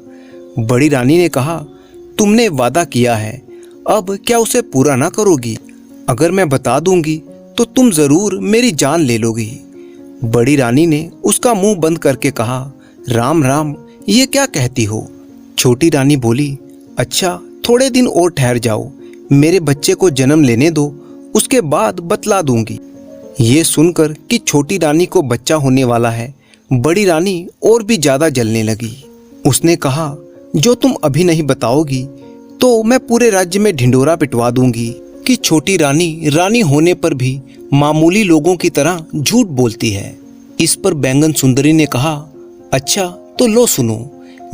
बड़ी रानी ने कहा, तुमने वादा किया है, अब क्या उसे पूरा ना करोगी? अगर मैं बता दूंगी तो तुम जरूर मेरी जान ले लोगी। बड़ी रानी ने उसका मुंह बंद करके कहा, राम राम, ये क्या कहती हो? छोटी रानी बोली, अच्छा थोड़े दिन और ठहर जाओ, मेरे बच्चे को जन्म लेने दो, उसके बाद बतला दूंगी। ये सुनकर कि छोटी रानी को बच्चा होने वाला है, बड़ी रानी और भी ज्यादा जलने लगी। उसने कहा, जो तुम अभी नहीं बताओगी तो मैं पूरे राज्य में ढिंढोरा पिटवा दूंगी कि छोटी रानी रानी होने पर भी मामूली लोगों की तरह झूठ बोलती है। इस पर बैंगन सुंदरी ने कहा, अच्छा तो लो सुनो,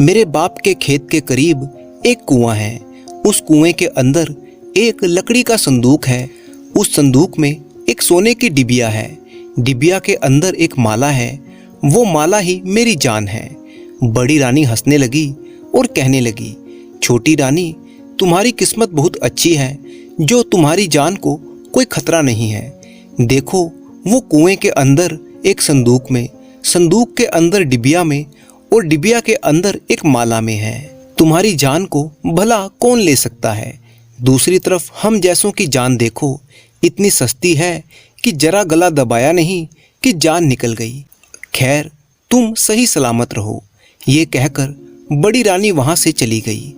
मेरे बाप के खेत के करीब एक कुआं है। उस कुएं के अंदर एक लकड़ी का संदूक है। उस संदूक में एक सोने की डिबिया है। डिबिया के अंदर एक माला है। वो माला ही मेरी जान है। बड़ी रानी हंसने लगी और कहने लगी, छोटी रानी, तुम्हारी किस्मत बहुत अच्छी है जो तुम्हारी जान को कोई खतरा नहीं है। देखो, वो कुएं के अंदर एक संदूक में, संदूक के अंदर डिबिया में और डिबिया के अंदर एक माला में है। तुम्हारी जान को भला कौन ले सकता है? दूसरी तरफ हम जैसों की जान देखो, इतनी सस्ती है कि जरा गला दबाया नहीं कि जान निकल गई। खैर, तुम सही सलामत रहो। ये कहकर बड़ी रानी वहां से चली गई।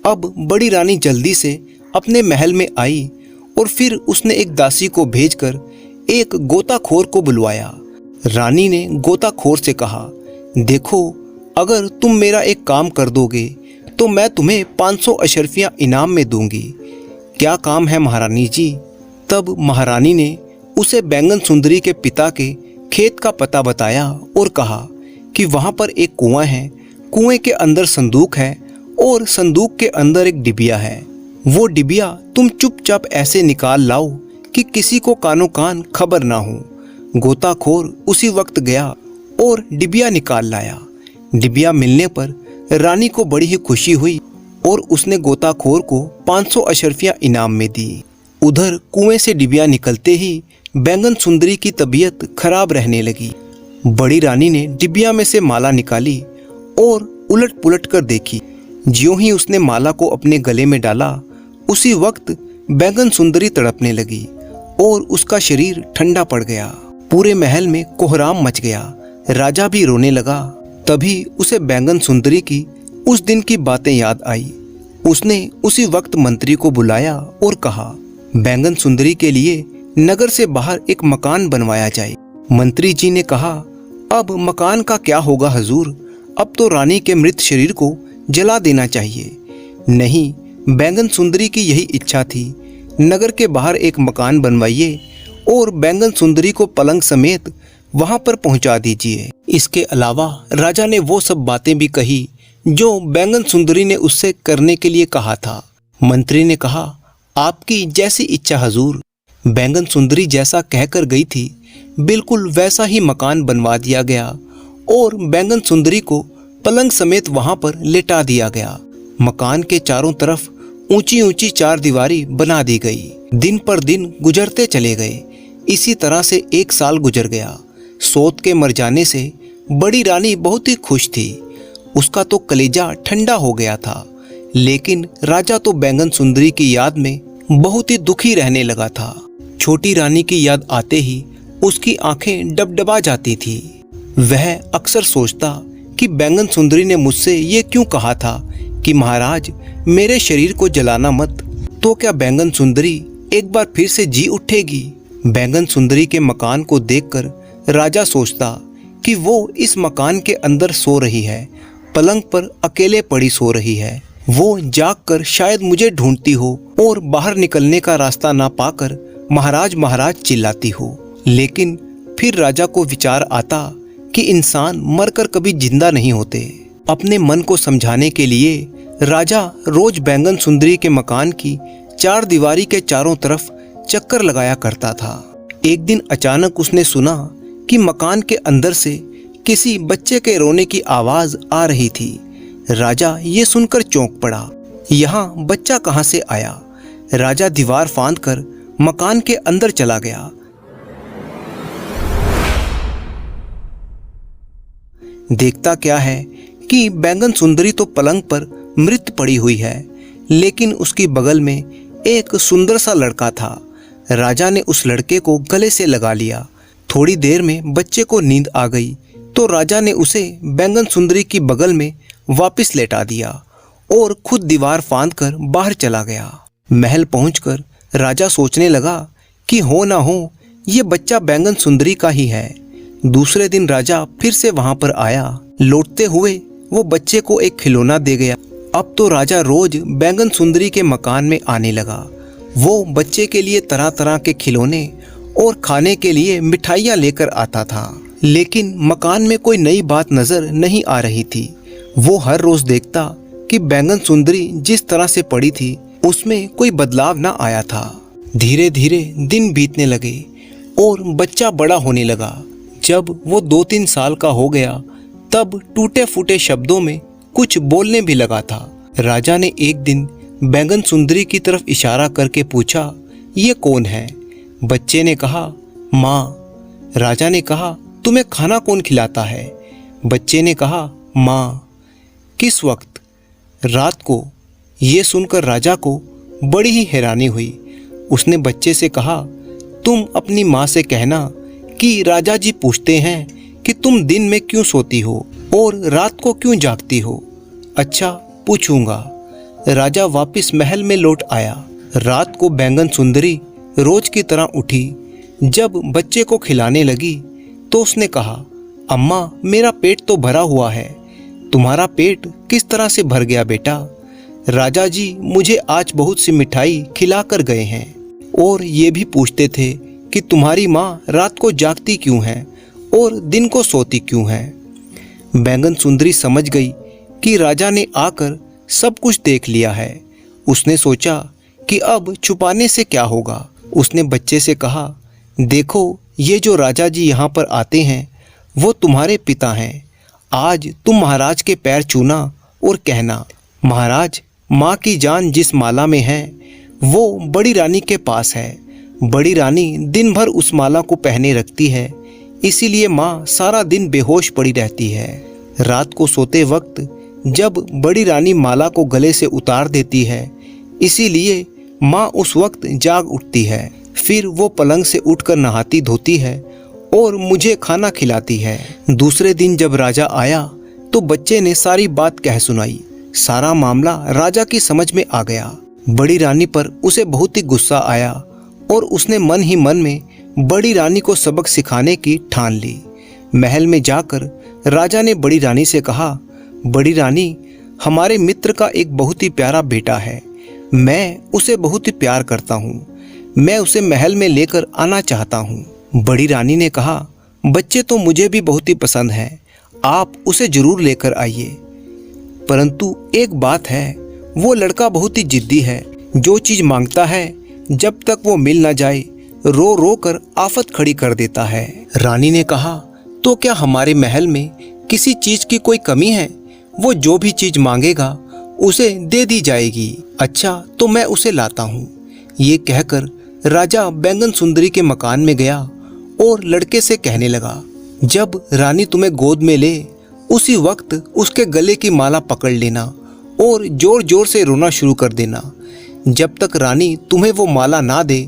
अब बड़ी रानी जल्दी से अपने महल में आई और फिर उसने एक दासी को भेजकर एक गोताखोर को बुलवाया। रानी ने गोताखोर से कहा, देखो, अगर तुम मेरा एक काम कर दोगे तो मैं तुम्हें 500 अशर्फियाँ इनाम में दूंगी। क्या काम है महारानी जी? तब महारानी ने उसे बैंगन सुंदरी के पिता के खेत का पता बताया और कहा कि वहां पर एक कुआं है, कुएं के अंदर संदूक है और संदूक के अंदर एक डिबिया है। वो डिबिया तुम चुपचाप ऐसे निकाल लाओ कि किसी को कानो कान खबर ना हो। गोताखोर उसी वक्त गया और डिबिया निकाल लाया। डिबिया मिलने पर रानी को बड़ी ही खुशी हुई और उसने गोताखोर को 500 अशर्फियाँ इनाम में दी। उधर कुएं से डिबिया निकलते ही बैंगन सुंदरी की तबीयत खराब रहने लगी। बड़ी रानी ने डिबिया में से माला निकाली और उलट पुलट कर देखी। ज्यों ही उसने माला को अपने गले में डाला, उसी वक्त बैंगन सुंदरी तड़पने लगी और उसका शरीर ठंडा पड़ गया। पूरे महल में कोहराम मच गया। राजा भी रोने लगा। तभी उसे बैंगन सुंदरी की उस दिन की बातें याद आई। उसने उसी वक्त मंत्री को बुलाया और कहा, बैंगन सुंदरी के लिए नगर से बाहर एक मकान बनवाया जाए। मंत्री जी ने कहा, अब मकान का क्या होगा हजूर? अब तो रानी के मृत शरीर को जला देना चाहिए। नहीं, बैंगन सुंदरी की यही इच्छा थी। नगर के बाहर एक मकान बनवाइए और बैंगन सुंदरी को पलंग समेत वहां पर पहुंचा दीजिए। इसके अलावा राजा ने वो सब बातें भी कही जो बैंगन सुंदरी ने उससे करने के लिए कहा था। मंत्री ने कहा, आपकी जैसी इच्छा हजूर। बैंगन सुंदरी जैसा कहकर गई थी, बिल्कुल वैसा ही मकान बनवा दिया गया और बैंगन सुंदरी को पलंग समेत वहां पर लेटा दिया गया। मकान के चारों तरफ ऊंची ऊंची चार दीवारी बना दी गई। दिन पर दिन गुजरते चले गए। इसी तरह से 1 साल गुजर गया। सोत के मर जाने से बड़ी रानी बहुत ही खुश थी। उसका तो कलेजा ठंडा हो गया था, लेकिन राजा तो बैंगन सुंदरी की याद में बहुत ही दुखी रहने लगा था। छोटी रानी की याद आते ही उसकी आंखें डबडबा जाती थी। वह अक्सर सोचता कि बैंगन सुंदरी ने मुझसे ये क्यों कहा था कि महाराज मेरे शरीर को जलाना मत। तो क्या बैंगन सुंदरी एक बार फिर से जी उठेगी? बैंगन सुंदरी के मकान को देखकर राजा सोचता कि वो इस मकान के अंदर सो रही है, पलंग पर अकेले पड़ी सो रही है। वो जागकर शायद मुझे ढूंढती हो और बाहर निकलने का रास्ता ना पाकर महाराज महाराज चिल्लाती हो। लेकिन फिर राजा को विचार आता कि इंसान मरकर कभी जिंदा नहीं होते। अपने मन को समझाने के लिए राजा रोज बैंगन सुंदरी के मकान की 4 दीवारी के चारों तरफ चक्कर लगाया करता था। एक दिन अचानक उसने सुना कि मकान के अंदर से किसी बच्चे के रोने की आवाज आ रही थी। राजा ये सुनकर चौंक पड़ा। यहाँ बच्चा कहाँ से आया? राजा दीवार फांदकर मकान के अंदर चला गया। देखता क्या है कि बैंगन सुंदरी तो पलंग पर मृत पड़ी हुई है, लेकिन उसकी बगल में एक सुंदर सा लड़का था। राजा ने उस लड़के को गले से लगा लिया। थोड़ी देर में बच्चे को नींद आ गई तो राजा ने उसे बैंगन सुंदरी की बगल में वापस लेटा दिया और खुद दीवार फांदकर बाहर चला गया। महल पहुंचकर राजा सोचने लगा कि हो ना हो ये बच्चा बैंगन सुंदरी का ही है। दूसरे दिन राजा फिर से वहां पर आया। लौटते हुए वो बच्चे को एक खिलौना दे गया। अब तो राजा रोज बैंगन सुंदरी के मकान में आने लगा। वो बच्चे के लिए तरह तरह के खिलौने और खाने के लिए मिठाइयाँ लेकर आता था, लेकिन मकान में कोई नई बात नजर नहीं आ रही थी। वो हर रोज देखता कि बैंगन सुंदरी जिस तरह से पड़ी थी उसमें कोई बदलाव ना आया था। धीरे धीरे दिन बीतने लगे और बच्चा बड़ा होने लगा। जब वो 2-3 साल का हो गया तब टूटे फूटे शब्दों में कुछ बोलने भी लगा था। राजा ने एक दिन बैंगन सुंदरी की तरफ इशारा करके पूछा, ये कौन है? बच्चे ने कहा, माँ। राजा ने कहा, तुम्हें खाना कौन खिलाता है? बच्चे ने कहा, माँ। किस वक्त? रात को। ये सुनकर राजा को बड़ी ही हैरानी हुई। उसने बच्चे से कहा, तुम अपनी माँ से कहना कि राजा जी पूछते हैं कि तुम दिन में क्यों सोती हो और रात को क्यों जागती हो। अच्छा, पूछूंगा। राजा वापस महल में लौट आया। रात को बैंगन सुंदरी रोज की तरह उठी। जब बच्चे को खिलाने लगी तो उसने कहा, अम्मा, मेरा पेट तो भरा हुआ है। तुम्हारा पेट किस तरह से भर गया बेटा? राजा जी मुझे आज बहुत सी मिठाई खिला कर गए हैं और ये भी पूछते थे कि तुम्हारी माँ रात को जागती क्यों है और दिन को सोती क्यों है। बैंगन सुंदरी समझ गई कि राजा ने आकर सब कुछ देख लिया है। उसने सोचा कि अब छुपाने से क्या होगा। उसने बच्चे से कहा, देखो, ये जो राजा जी यहाँ पर आते हैं वो तुम्हारे पिता हैं। आज तुम महाराज के पैर छूना और कहना, महाराज, माँ की जान जिस माला में है वो बड़ी रानी के पास है। बड़ी रानी दिन भर उस माला को पहने रखती है, इसीलिए माँ सारा दिन बेहोश पड़ी रहती है। रात को सोते वक्त जब बड़ी रानी माला को गले से उतार देती है, इसीलिए माँ उस वक्त जाग उठती है। फिर वो पलंग से उठकर नहाती धोती है और मुझे खाना खिलाती है। दूसरे दिन जब राजा आया तो बच्चे ने सारी बात कह सुनाई। सारा मामला राजा की समझ में आ गया। बड़ी रानी पर उसे बहुत ही गुस्सा आया और उसने मन ही मन में बड़ी रानी को सबक सिखाने की ठान ली। महल में जाकर राजा ने बड़ी रानी से कहा, बड़ी रानी, हमारे मित्र का एक बहुत ही प्यारा बेटा है। मैं उसे बहुत ही प्यार करता हूँ। मैं उसे महल में लेकर आना चाहता हूँ। बड़ी रानी ने कहा, बच्चे तो मुझे भी बहुत ही पसंद हैं, आप उसे जरूर लेकर आइए। परंतु एक बात है, वो लड़का बहुत ही जिद्दी है। जो चीज़ मांगता है जब तक वो मिल ना जाए रो रो कर आफत खड़ी कर देता है। रानी ने कहा, तो क्या हमारे महल में किसी चीज़ की कोई कमी है? वो जो भी चीज़ मांगेगा उसे दे दी जाएगी। अच्छा, तो मैं उसे लाता हूँ। ये कहकर राजा बैंगन सुंदरी के मकान में गया और लड़के से कहने लगा, जब रानी तुम्हें गोद में ले उसी वक्त उसके गले की माला पकड़ लेना और जोर जोर से रोना शुरू कर देना। जब तक रानी तुम्हें वो माला ना दे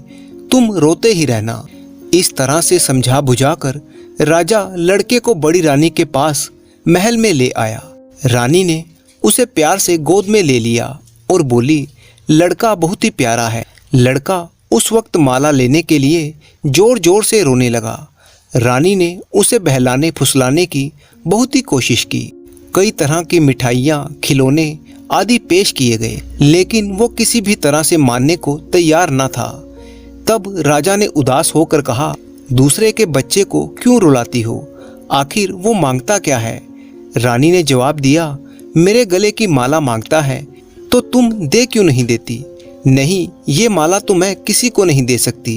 तुम रोते ही रहना। इस तरह से समझा बुझाकर राजा लड़के को बड़ी रानी के पास महल में ले आया। रानी ने उसे प्यार से गोद में ले लिया और बोली, लड़का बहुत ही प्यारा है। लड़का उस वक्त माला लेने के लिए जोर जोर से रोने लगा। रानी ने उसे बहलाने फुसलाने की बहुत ही कोशिश की। कई तरह की मिठाइयाँ, खिलौने आदि पेश किए गए, लेकिन वो किसी भी तरह से मानने को तैयार न था। तब राजा ने उदास होकर कहा, दूसरे के बच्चे को क्यों रुलाती हो? आखिर वो मांगता क्या है? रानी ने जवाब दिया, मेरे गले की माला मांगता है तो तुम दे क्यों नहीं देती? नहीं, ये माला तो मैं किसी को नहीं दे सकती।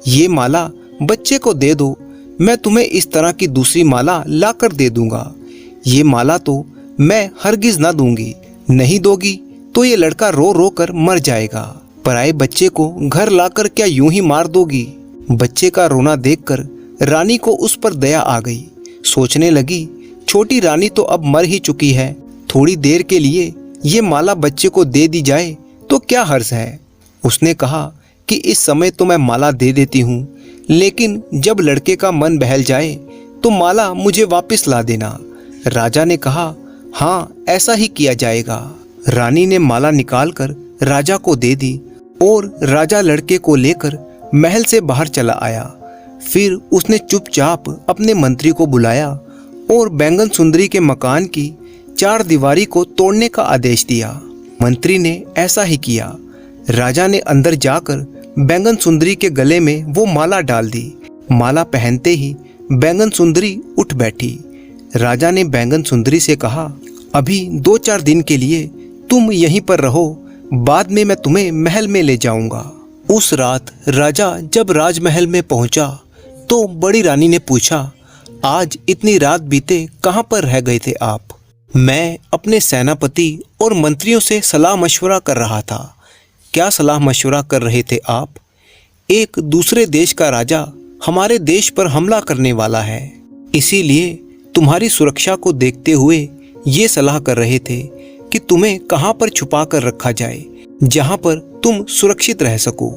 ये माला बच्चे को दे दो, मैं तुम्हें इस तरह की दूसरी माला लाकर दे दूंगा। ये माला तो मैं हरगिज ना दूंगी, नहीं दोगी तो ये लड़का रो रो कर मर जाएगा। पराए बच्चे को घर लाकर क्या यूं ही मार दोगी? बच्चे का रोना देखकर रानी को उस पर दया आ गई। सोचने लगी, छोटी रानी तो अब मर ही चुकी है, थोड़ी देर के लिए ये माला बच्चे को दे दी जाए तो क्या हर्ज है। उसने कहा कि इस समय तो मैं माला दे देती हूँ, लेकिन जब लड़के का मन बहल जाए तो माला मुझे वापस ला देना। राजा ने कहा, हाँ ऐसा ही किया जाएगा। रानी ने माला निकालकर राजा को दे दी और राजा लड़के को लेकर महल से बाहर चला आया। फिर उसने चुपचाप अपने मंत्री को बुलाया और बैंगन सुंदरी के मकान की 4 दीवारी को तोड़ने का आदेश दिया। मंत्री ने ऐसा ही किया। राजा ने अंदर जाकर बैंगन सुंदरी के गले में वो माला डाल दी। माला पहनते ही बैंगन सुंदरी उठ बैठी। राजा ने बैंगन सुंदरी से कहा, अभी 2-4 दिन के लिए तुम यहीं पर रहो, बाद में मैं तुम्हें महल में ले जाऊंगा। उस रात राजा जब राजमहल में पहुंचा तो बड़ी रानी ने पूछा, आज इतनी रात बीते कहाँ पर रह गए थे आप? मैं अपने सेनापति और मंत्रियों से सलाह मशवरा कर रहा था। क्या सलाह मशवरा कर रहे थे आप? एक दूसरे देश का राजा हमारे देश पर हमला करने वाला है, इसीलिए तुम्हारी सुरक्षा को देखते हुए ये सलाह कर रहे थे कि तुम्हें कहाँ पर छुपा कर रखा जाए जहाँ पर तुम सुरक्षित रह सको।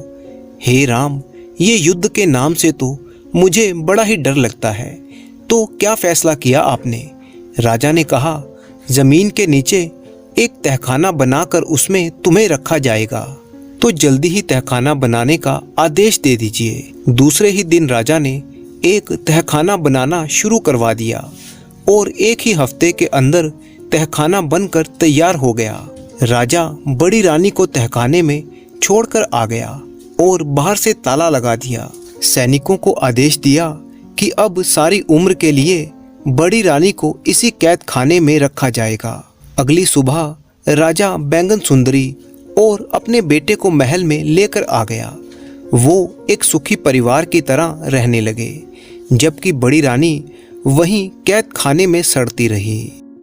हे राम, ये युद्ध के नाम से तो मुझे बड़ा ही डर लगता है, तो क्या फैसला किया आपने? राजा ने कहा, जमीन के नीचे एक तहखाना बनाकर उसमें तुम्हें रखा जाएगा, तो जल्दी ही तहखाना बनाने का आदेश दे दीजिए। दूसरे ही दिन राजा ने एक तहखाना बनाना शुरू करवा दिया और एक ही हफ्ते के अंदर तहखाना बनकर तैयार हो गया। राजा बड़ी रानी को तहखाने में छोड़कर आ गया और बाहर से ताला लगा दिया। सैनिकों को आदेश दिया कि अब सारी उम्र के लिए बड़ी रानी को इसी कैद खाने में रखा जाएगा। अगली सुबह राजा बैंगन सुंदरी और अपने बेटे को महल में लेकर आ गया। वो एक सुखी परिवार की तरह रहने लगे, जबकि बड़ी रानी वहीं कैद खाने में सड़ती रही।